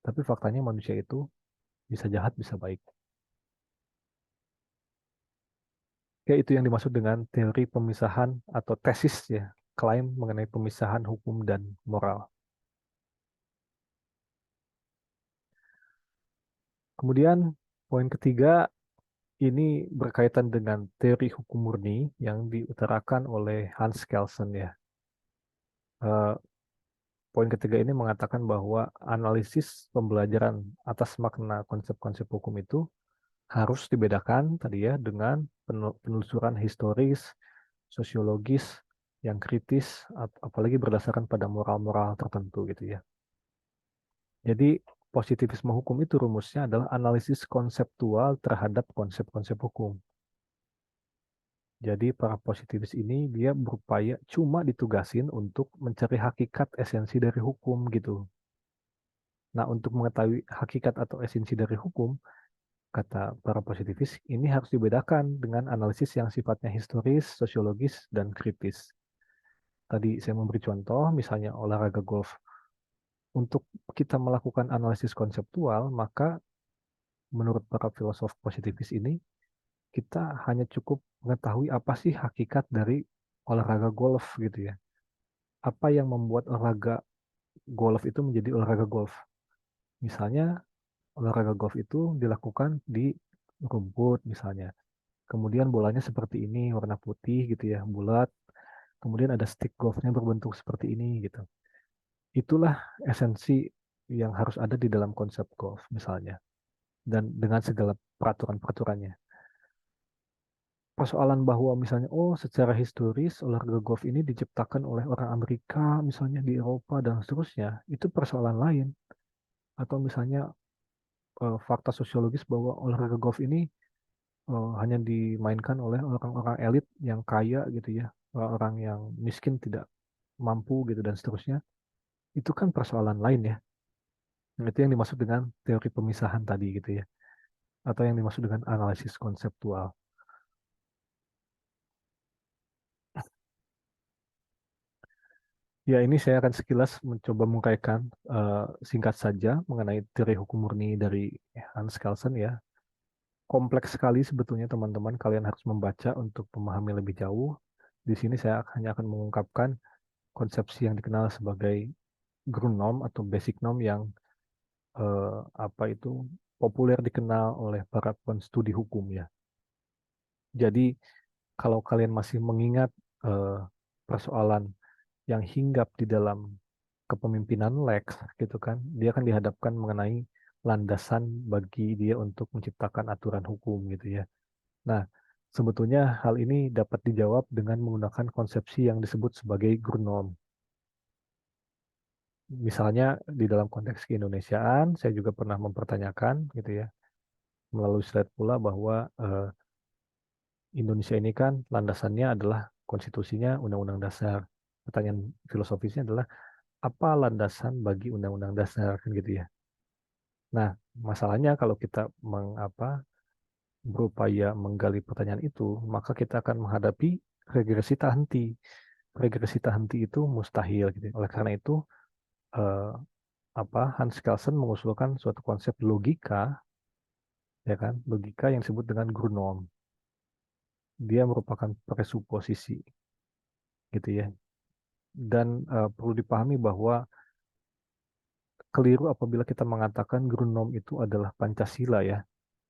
Tapi faktanya manusia itu bisa jahat, bisa baik. Ya, itu yang dimaksud dengan teori pemisahan atau tesis ya, klaim mengenai pemisahan hukum dan moral. Kemudian poin ketiga ini berkaitan dengan teori hukum murni yang diutarakan oleh Hans Kelsen ya. Eh, Poin ketiga ini mengatakan bahwa analisis pembelajaran atas makna konsep-konsep hukum itu harus dibedakan tadi ya dengan penelusuran historis, sosiologis yang kritis, apalagi berdasarkan pada moral-moral tertentu gitu ya. Jadi positivisme hukum itu rumusnya adalah analisis konseptual terhadap konsep-konsep hukum. Jadi para positivis ini dia berupaya cuma ditugasin untuk mencari hakikat esensi dari hukum gitu. Nah, untuk mengetahui hakikat atau esensi dari hukum, kata para positivis, ini harus dibedakan dengan analisis yang sifatnya historis, sosiologis, dan kritis. Tadi saya memberi contoh, misalnya olahraga golf. Untuk kita melakukan analisis konseptual, maka menurut para filosof positivis ini, kita hanya cukup mengetahui apa sih hakikat dari olahraga golf gitu ya. Apa yang membuat olahraga golf itu menjadi olahraga golf. Misalnya olahraga golf itu dilakukan di rumput misalnya. Kemudian bolanya seperti ini, warna putih gitu ya, bulat. Kemudian ada stick golfnya berbentuk seperti ini gitu. Itulah esensi yang harus ada di dalam konsep golf misalnya. Dan dengan segala peraturan-peraturannya. Persoalan bahwa misalnya, oh secara historis olahraga golf ini diciptakan oleh orang Amerika, misalnya di Eropa dan seterusnya, itu persoalan lain. Atau misalnya fakta sosiologis bahwa olahraga golf ini hanya dimainkan oleh orang-orang elit yang kaya gitu ya, orang-orang yang miskin tidak mampu gitu dan seterusnya. Itu kan persoalan lain ya. Nah, itu yang dimaksud dengan teori pemisahan tadi gitu ya, atau yang dimaksud dengan analisis konseptual. Ya, ini saya akan sekilas mencoba mengkaitkan singkat saja mengenai teori hukum murni dari Hans Kelsen ya. Kompleks sekali sebetulnya teman-teman, kalian harus membaca untuk memahami lebih jauh. Di sini saya hanya akan mengungkapkan konsepsi yang dikenal sebagai Grundnorm atau basic norm yang apa itu populer dikenal oleh para penstudi hukum ya. Jadi kalau kalian masih mengingat eh, persoalan yang hinggap di dalam kepemimpinan Lex gitu kan, dia akan dihadapkan mengenai landasan bagi dia untuk menciptakan aturan hukum gitu ya. Nah, sebetulnya hal ini dapat dijawab dengan menggunakan konsepsi yang disebut sebagai Grundnorm. Misalnya di dalam konteks keindonesiaan, saya juga pernah mempertanyakan gitu ya, melalui slide pula bahwa Indonesia ini kan landasannya adalah konstitusinya Undang-Undang Dasar. Pertanyaan filosofisnya adalah apa landasan bagi Undang-Undang Dasar kan gitu ya. Nah, masalahnya kalau kita berupaya menggali pertanyaan itu, maka kita akan menghadapi regresi tak henti. Regresi tak henti itu mustahil gitu. Oleh karena itu, eh, Hans Kelsen mengusulkan suatu konsep logika, ya kan, logika yang disebut dengan Grundnorm. Dia merupakan presuposisi, gitu ya. Dan perlu dipahami bahwa keliru apabila kita mengatakan Grundnorm itu adalah Pancasila ya,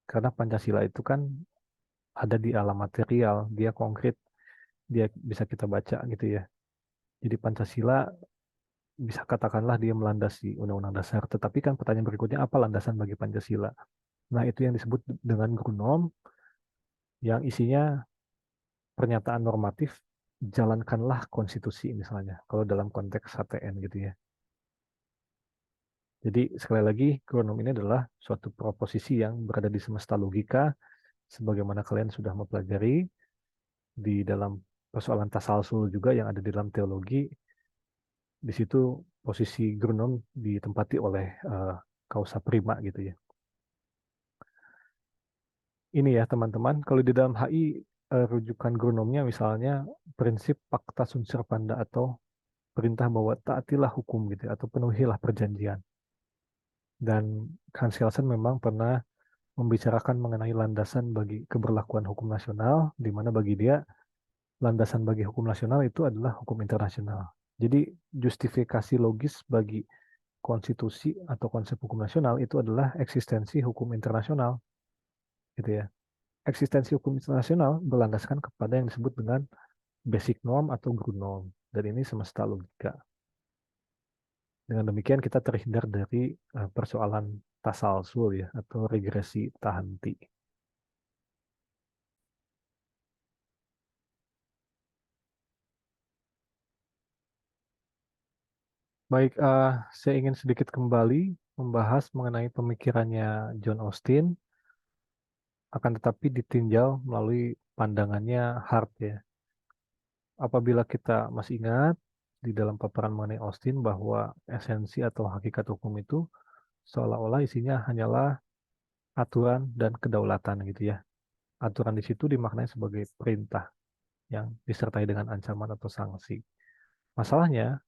karena Pancasila itu kan ada di alam material, dia konkret. dia bisa kita baca gitu ya. Jadi Pancasila bisa katakanlah dia melandasi Undang-Undang Dasar, tetapi kan pertanyaan berikutnya apa landasan bagi Pancasila? Nah, itu yang disebut dengan Grunom yang isinya pernyataan normatif jalankanlah konstitusi misalnya kalau dalam konteks HTN gitu ya. Jadi sekali lagi Grunom ini adalah suatu proposisi yang berada di semesta logika sebagaimana kalian sudah mempelajari di dalam persoalan tasalsul juga yang ada di dalam teologi. Di situ posisi Grunom ditempati oleh causa prima gitu ya. Ini ya teman-teman, kalau di dalam HI rujukan Grunomnya misalnya prinsip pacta sunt servanda atau perintah bahwa taatilah hukum gitu ya, atau penuhilah perjanjian. Dan Hans Kelsen memang pernah membicarakan mengenai landasan bagi keberlakuan hukum nasional, di mana bagi dia landasan bagi hukum nasional itu adalah hukum internasional. Jadi justifikasi logis bagi konstitusi atau konsep hukum nasional itu adalah eksistensi hukum internasional, gitu ya. Eksistensi hukum internasional berlandaskan kepada yang disebut dengan basic norm atau Grundnorm, dan ini semesta logika. Dengan demikian kita terhindar dari persoalan tasalsul ya atau regresi tahanti. Baik, saya ingin sedikit kembali membahas mengenai pemikirannya John Austin, akan tetapi ditinjau melalui pandangannya Hart ya. Apabila kita masih ingat di dalam paparan mengenai Austin bahwa esensi atau hakikat hukum itu seolah-olah isinya hanyalah aturan dan kedaulatan gitu ya. Aturan di situ dimaknai sebagai perintah yang disertai dengan ancaman atau sanksi. Masalahnya,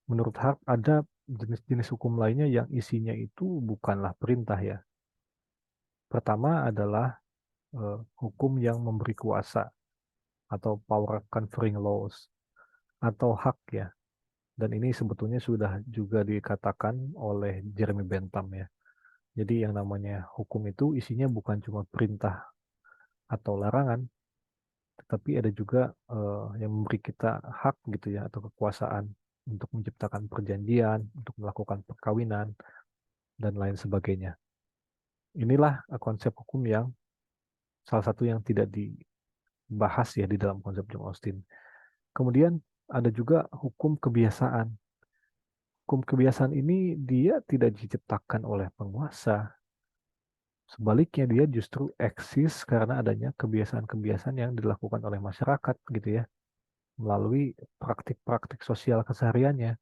menurut Hart ada jenis-jenis hukum lainnya yang isinya itu bukanlah perintah ya. Pertama adalah hukum yang memberi kuasa atau power conferring laws atau hak ya. Dan ini sebetulnya sudah juga dikatakan oleh Jeremy Bentham ya. Jadi yang namanya hukum itu isinya bukan cuma perintah atau larangan, tetapi ada juga yang memberi kita hak gitu ya atau kekuasaan untuk menciptakan perjanjian, untuk melakukan perkawinan dan lain sebagainya. Inilah konsep hukum yang salah satu yang tidak dibahas ya di dalam konsep John Austin. Kemudian ada juga hukum kebiasaan. Hukum kebiasaan ini dia tidak diciptakan oleh penguasa. Sebaliknya dia justru eksis karena adanya kebiasaan-kebiasaan yang dilakukan oleh masyarakat gitu ya, melalui praktik-praktik sosial kesehariannya.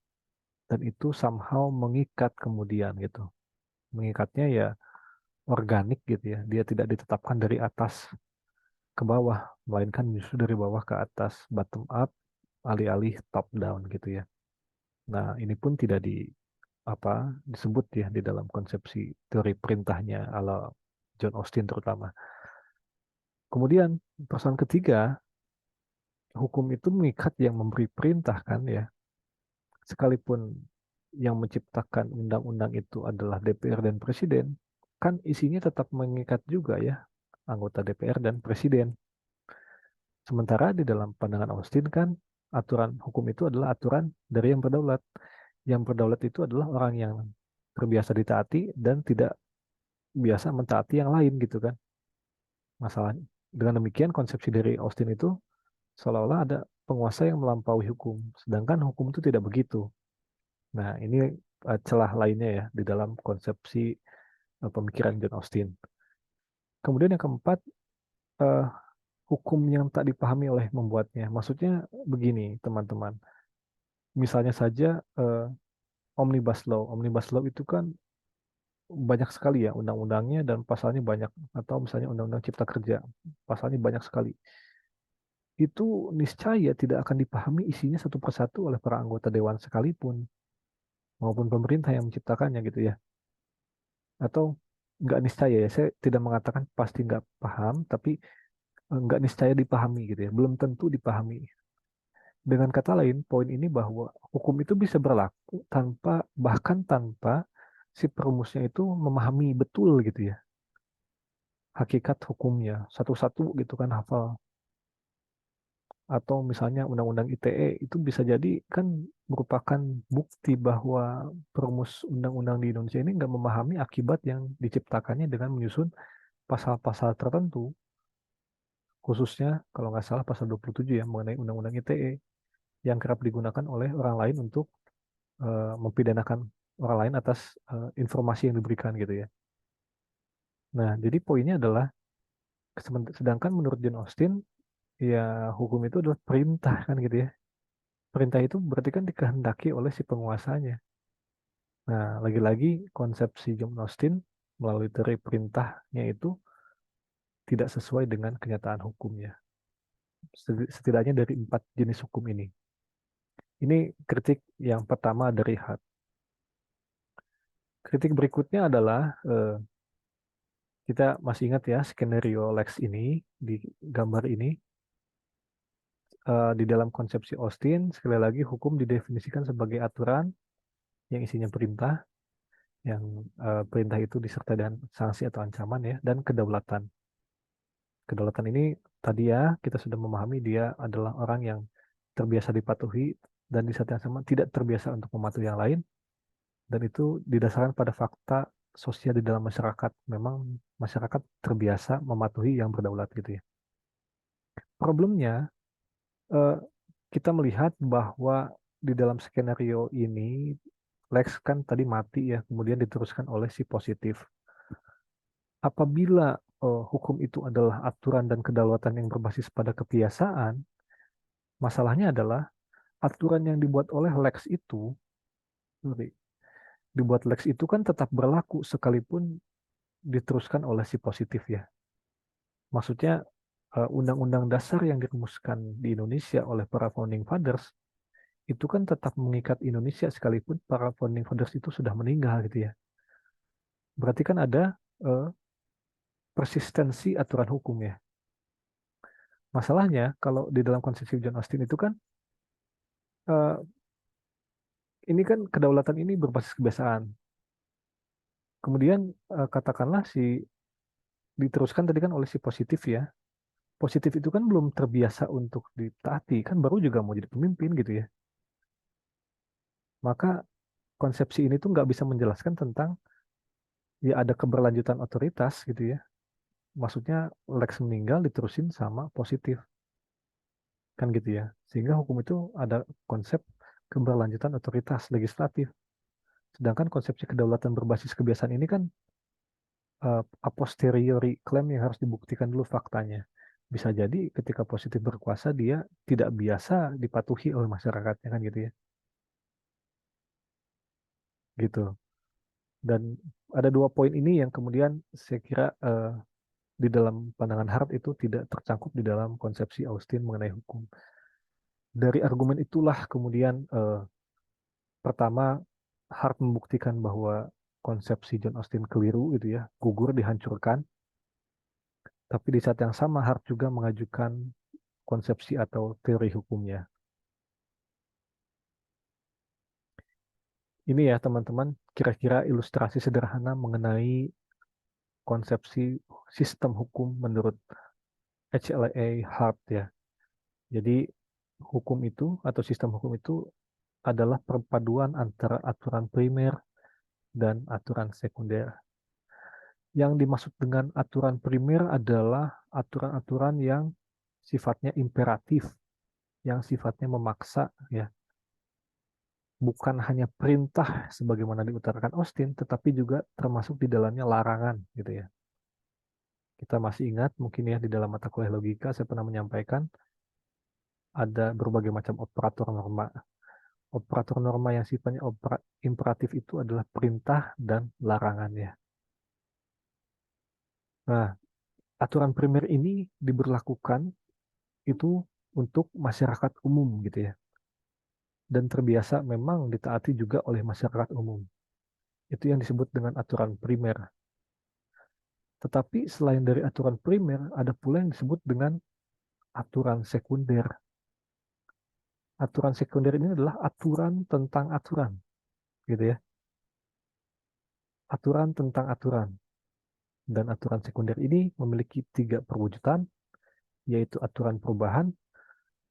Dan itu somehow mengikat kemudian gitu. Mengikatnya ya organik gitu ya. Dia tidak ditetapkan dari atas ke bawah, melainkan justru dari bawah ke atas, bottom up, alih-alih top down gitu ya. Nah, ini pun tidak apa disebut ya di dalam konsepsi teori perintahnya ala John Austin terutama. Kemudian persoalan ketiga, hukum itu mengikat yang memberi perintah kan ya. Sekalipun yang menciptakan undang-undang itu adalah DPR dan Presiden, kan isinya tetap mengikat juga ya anggota DPR dan Presiden. Sementara di dalam pandangan Austin kan aturan hukum itu adalah aturan dari yang berdaulat. Yang berdaulat itu adalah orang yang terbiasa ditaati dan tidak biasa mentaati yang lain gitu kan. Masalahnya dengan demikian konsepsi dari Austin itu seolah-olah ada penguasa yang melampaui hukum, sedangkan hukum itu tidak begitu. Nah, ini celah lainnya ya di dalam konsepsi pemikiran John Austin. Kemudian yang keempat, eh, hukum yang tak dipahami oleh membuatnya. Maksudnya begini, teman-teman. Misalnya saja Omnibus Law. Omnibus Law itu kan banyak sekali ya undang-undangnya dan pasalnya banyak. Atau misalnya Undang-Undang Cipta Kerja, pasalnya banyak sekali. Itu niscaya tidak akan dipahami isinya satu persatu oleh para anggota dewan sekalipun, maupun pemerintah yang menciptakannya gitu ya. Atau nggak niscaya ya, saya tidak mengatakan pasti nggak paham, tapi nggak niscaya dipahami gitu ya, belum tentu dipahami. Dengan kata lain, poin ini bahwa hukum itu bisa berlaku bahkan tanpa si perumusnya itu memahami betul gitu ya, hakikat hukumnya, satu-satu gitu kan hafal. atau misalnya undang-undang ITE itu bisa jadi kan merupakan bukti bahwa perumus undang-undang di Indonesia ini nggak memahami akibat yang diciptakannya dengan menyusun pasal-pasal tertentu, khususnya kalau nggak salah pasal 27 ya mengenai undang-undang ITE yang kerap digunakan oleh orang lain untuk mempidanakan orang lain atas informasi yang diberikan gitu ya. Nah, jadi poinnya adalah sedangkan menurut Jane Austen ya hukum itu adalah perintah kan gitu ya. Perintah itu berarti kan dikehendaki oleh si penguasanya. Nah, lagi-lagi konsepsi John Austen melalui teori perintahnya itu tidak sesuai dengan kenyataan hukumnya. Setidaknya dari 4 jenis hukum ini. Ini kritik yang pertama dari Hart. Kritik berikutnya adalah kita masih ingat ya skenario Lex ini di gambar ini di dalam konsepsi Austin sekali lagi hukum didefinisikan sebagai aturan yang isinya perintah yang perintah itu disertai dengan sanksi atau ancaman ya dan kedaulatan. Kedaulatan ini tadi ya kita sudah memahami dia adalah orang yang terbiasa dipatuhi dan di saat yang sama tidak terbiasa untuk mematuhi yang lain dan itu didasarkan pada fakta sosial di dalam masyarakat. Memang masyarakat terbiasa mematuhi yang berdaulat gitu ya. Problemnya eh, kita melihat bahwa di dalam skenario ini Lex kan tadi mati ya, kemudian diteruskan oleh si positif. Apabila hukum itu adalah aturan dan kedaulatan yang berbasis pada kebiasaan, masalahnya adalah aturan yang dibuat oleh Lex itu, sorry, dibuat Lex itu kan tetap berlaku sekalipun diteruskan oleh si positif ya. Maksudnya undang-undang dasar yang dirumuskan di Indonesia oleh para founding fathers itu kan tetap mengikat Indonesia sekalipun para founding fathers itu sudah meninggal gitu ya. Berarti kan ada eh, persistensi aturan hukum ya. Masalahnya kalau di dalam konsepsi John Austin itu kan eh, ini kan kedaulatan ini berbasis kebiasaan. Kemudian katakanlah si diteruskan tadi kan oleh si positif ya. Positif itu kan belum terbiasa untuk ditaati, kan baru juga mau jadi pemimpin gitu ya. Maka konsepsi ini tuh nggak bisa menjelaskan tentang ya ada keberlanjutan otoritas gitu ya. Maksudnya Lex meninggal diterusin sama positif kan gitu ya. Sehingga hukum itu ada konsep keberlanjutan otoritas legislatif. Sedangkan konsepsi kedaulatan berbasis kebiasaan ini kan a posteriori klaim yang harus dibuktikan dulu faktanya. Bisa jadi ketika positif berkuasa dia tidak biasa dipatuhi oleh masyarakatnya kan gitu ya. Gitu. Dan ada dua poin ini yang kemudian saya kira di dalam pandangan Hart itu tidak tercangkup di dalam konsepsi Austin mengenai hukum. Dari argumen itulah kemudian pertama Hart membuktikan bahwa konsepsi John Austin keliru gitu ya, gugur dihancurkan. Tapi di saat yang sama Hart juga mengajukan konsepsi atau teori hukumnya. Ini ya teman-teman, kira-kira ilustrasi sederhana mengenai konsepsi sistem hukum menurut HLA Hart ya. Jadi hukum itu atau sistem hukum itu adalah perpaduan antara aturan primer dan aturan sekunder. Yang dimaksud dengan aturan primer adalah aturan-aturan yang sifatnya imperatif, yang sifatnya memaksa ya, bukan hanya perintah sebagaimana diutarakan Austin, tetapi juga termasuk di dalamnya larangan gitu ya. Kita masih ingat mungkin ya di dalam mata kuliah logika saya pernah menyampaikan ada berbagai macam operator norma. Operator norma yang sifatnya imperatif itu adalah perintah dan larangan ya. Nah, aturan primer ini diberlakukan itu untuk masyarakat umum gitu ya. Dan terbiasa memang ditaati juga oleh masyarakat umum. Itu yang disebut dengan aturan primer. Tetapi selain dari aturan primer, ada pula yang disebut dengan aturan sekunder. Aturan sekunder ini adalah aturan tentang aturan, gitu ya. Aturan tentang aturan. Dan aturan sekunder ini memiliki 3 perwujudan, yaitu aturan perubahan,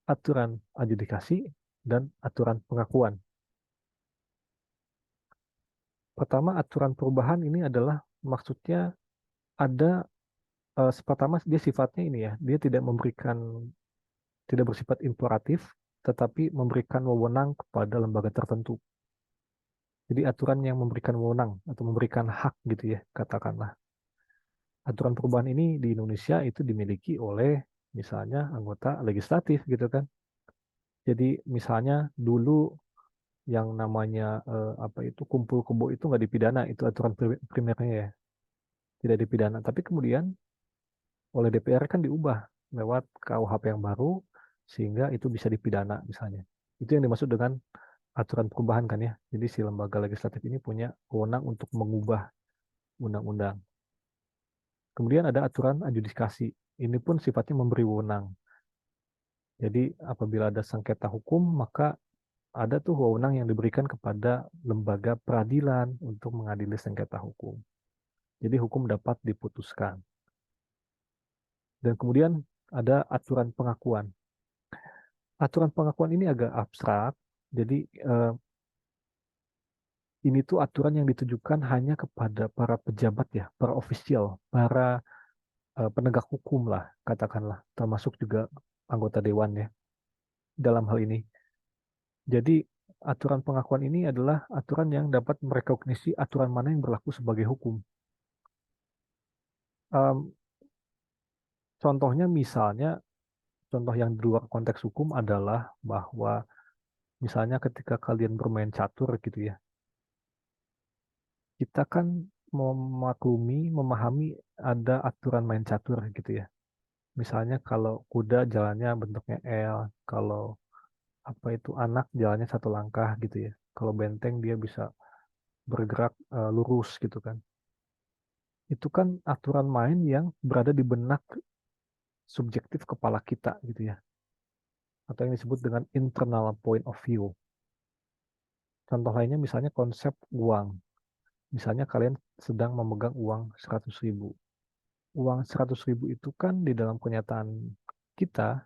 aturan adjudikasi dan aturan pengakuan. Pertama, aturan perubahan ini adalah maksudnya ada pertama dia sifatnya ini ya, dia tidak bersifat imperatif, tetapi memberikan wewenang kepada lembaga tertentu. Jadi aturan yang memberikan wewenang atau memberikan hak gitu ya, katakanlah. Aturan perubahan ini di Indonesia itu dimiliki oleh misalnya anggota legislatif gitu kan. Jadi misalnya dulu yang namanya apa itu kumpul kebo itu nggak dipidana, itu aturan primernya ya, tidak dipidana. Tapi kemudian oleh DPR kan diubah lewat KUHP yang baru sehingga itu bisa dipidana misalnya. Itu yang dimaksud dengan aturan perubahan kan ya. Jadi si lembaga legislatif ini punya wewenang untuk mengubah undang-undang. Kemudian ada aturan adjudikasi. Ini pun sifatnya memberi wewenang. Jadi apabila ada sengketa hukum, maka ada tuh wewenang yang diberikan kepada lembaga peradilan untuk mengadili sengketa hukum. Jadi hukum dapat diputuskan. Dan kemudian ada aturan pengakuan. Aturan pengakuan ini agak abstrak. Jadi ini tuh aturan yang ditujukan hanya kepada para pejabat ya, para ofisial, para penegak hukum lah, katakanlah, termasuk juga anggota dewan ya dalam hal ini. Jadi aturan pengakuan ini adalah aturan yang dapat merekognisi aturan mana yang berlaku sebagai hukum. Em, Contohnya misalnya, contoh yang di luar konteks hukum adalah bahwa misalnya ketika kalian bermain catur gitu ya, kita kan memaklumi, memahami ada aturan main catur gitu ya. Misalnya kalau kuda jalannya bentuknya L, kalau apa itu anak jalannya satu langkah gitu ya. Kalau benteng dia bisa bergerak lurus gitu kan. Itu kan aturan main yang berada di benak subjektif kepala kita gitu ya. Atau yang disebut dengan internal point of view. Contoh lainnya misalnya konsep uang. Misalnya kalian sedang memegang uang 100.000. Uang 100.000 itu kan di dalam kenyataan kita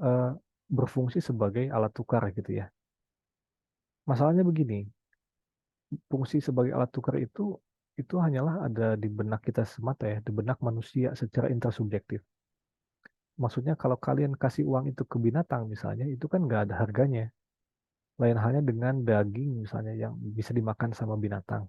eh, berfungsi sebagai alat tukar gitu ya. Masalahnya begini, fungsi sebagai alat tukar itu hanyalah ada di benak kita semata ya, di benak manusia secara intersubjektif. Maksudnya kalau kalian kasih uang itu ke binatang misalnya, itu kan nggak ada harganya. Lain halnya dengan daging misalnya yang bisa dimakan sama binatang.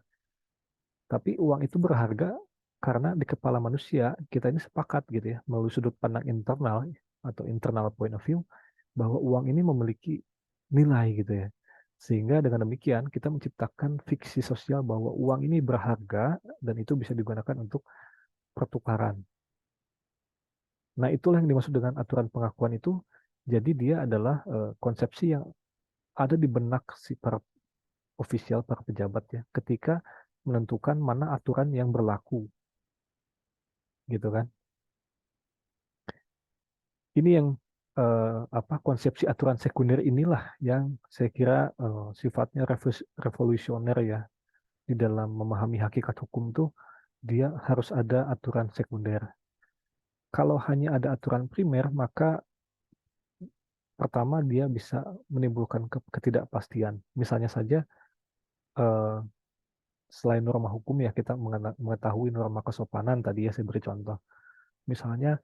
Tapi uang itu berharga karena di kepala manusia kita ini sepakat gitu ya, melalui sudut pandang internal atau internal point of view, bahwa uang ini memiliki nilai gitu ya. Sehingga dengan demikian kita menciptakan fiksi sosial bahwa uang ini berharga dan itu bisa digunakan untuk pertukaran. Nah, itulah yang dimaksud dengan aturan pengakuan itu. Jadi dia adalah konsepsi yang ada di benak si para ofisial, para pejabat ya, ketika menentukan mana aturan yang berlaku, gitu kan. Ini yang apa konsepsi aturan sekunder inilah yang saya kira sifatnya revolusioner ya di dalam memahami hakikat hukum tuh dia harus ada aturan sekunder. Kalau hanya ada aturan primer, maka pertama dia bisa menimbulkan ketidakpastian. Misalnya saja eh, selain norma hukum ya kita mengetahui norma kesopanan tadi ya saya beri contoh. Misalnya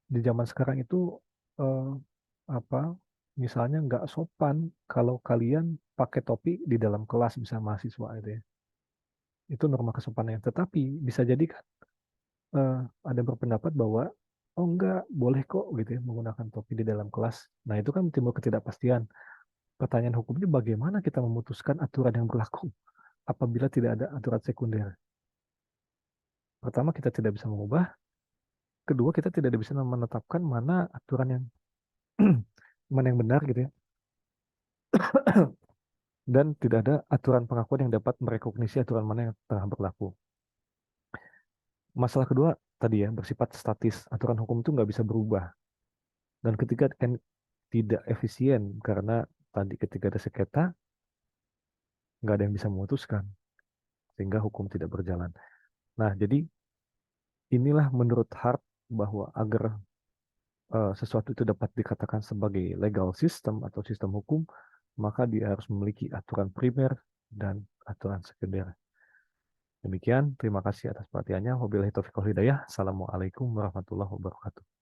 di zaman sekarang itu eh, apa? Misalnya nggak sopan kalau kalian pakai topi di dalam kelas bisa mahasiswa itu ya. Itu norma kesopanan. Tetapi bisa jadi kan eh, ada yang berpendapat bahwa oh enggak boleh kok gitu ya menggunakan topi di dalam kelas. Nah itu kan timbul ketidakpastian. Pertanyaan hukumnya bagaimana kita memutuskan aturan yang berlaku apabila tidak ada aturan sekunder. Pertama kita tidak bisa mengubah, kedua kita tidak bisa menetapkan mana aturan yang mana yang benar gitu ya. Dan tidak ada aturan pengakuan yang dapat merekognisi aturan mana yang tengah berlaku. Masalah kedua tadi ya bersifat statis. Aturan hukum itu nggak bisa berubah. Dan ketiga kan tidak efisien karena tadi ketika ada sengketa nggak ada yang bisa memutuskan sehingga hukum tidak berjalan. Nah, jadi inilah menurut Hart bahwa agar sesuatu itu dapat dikatakan sebagai legal system atau sistem hukum, maka dia harus memiliki aturan primer dan aturan sekunder. Demikian, terima kasih atas perhatiannya. Wabillahi taufiq wal hidayah. Assalamualaikum warahmatullahi wabarakatuh.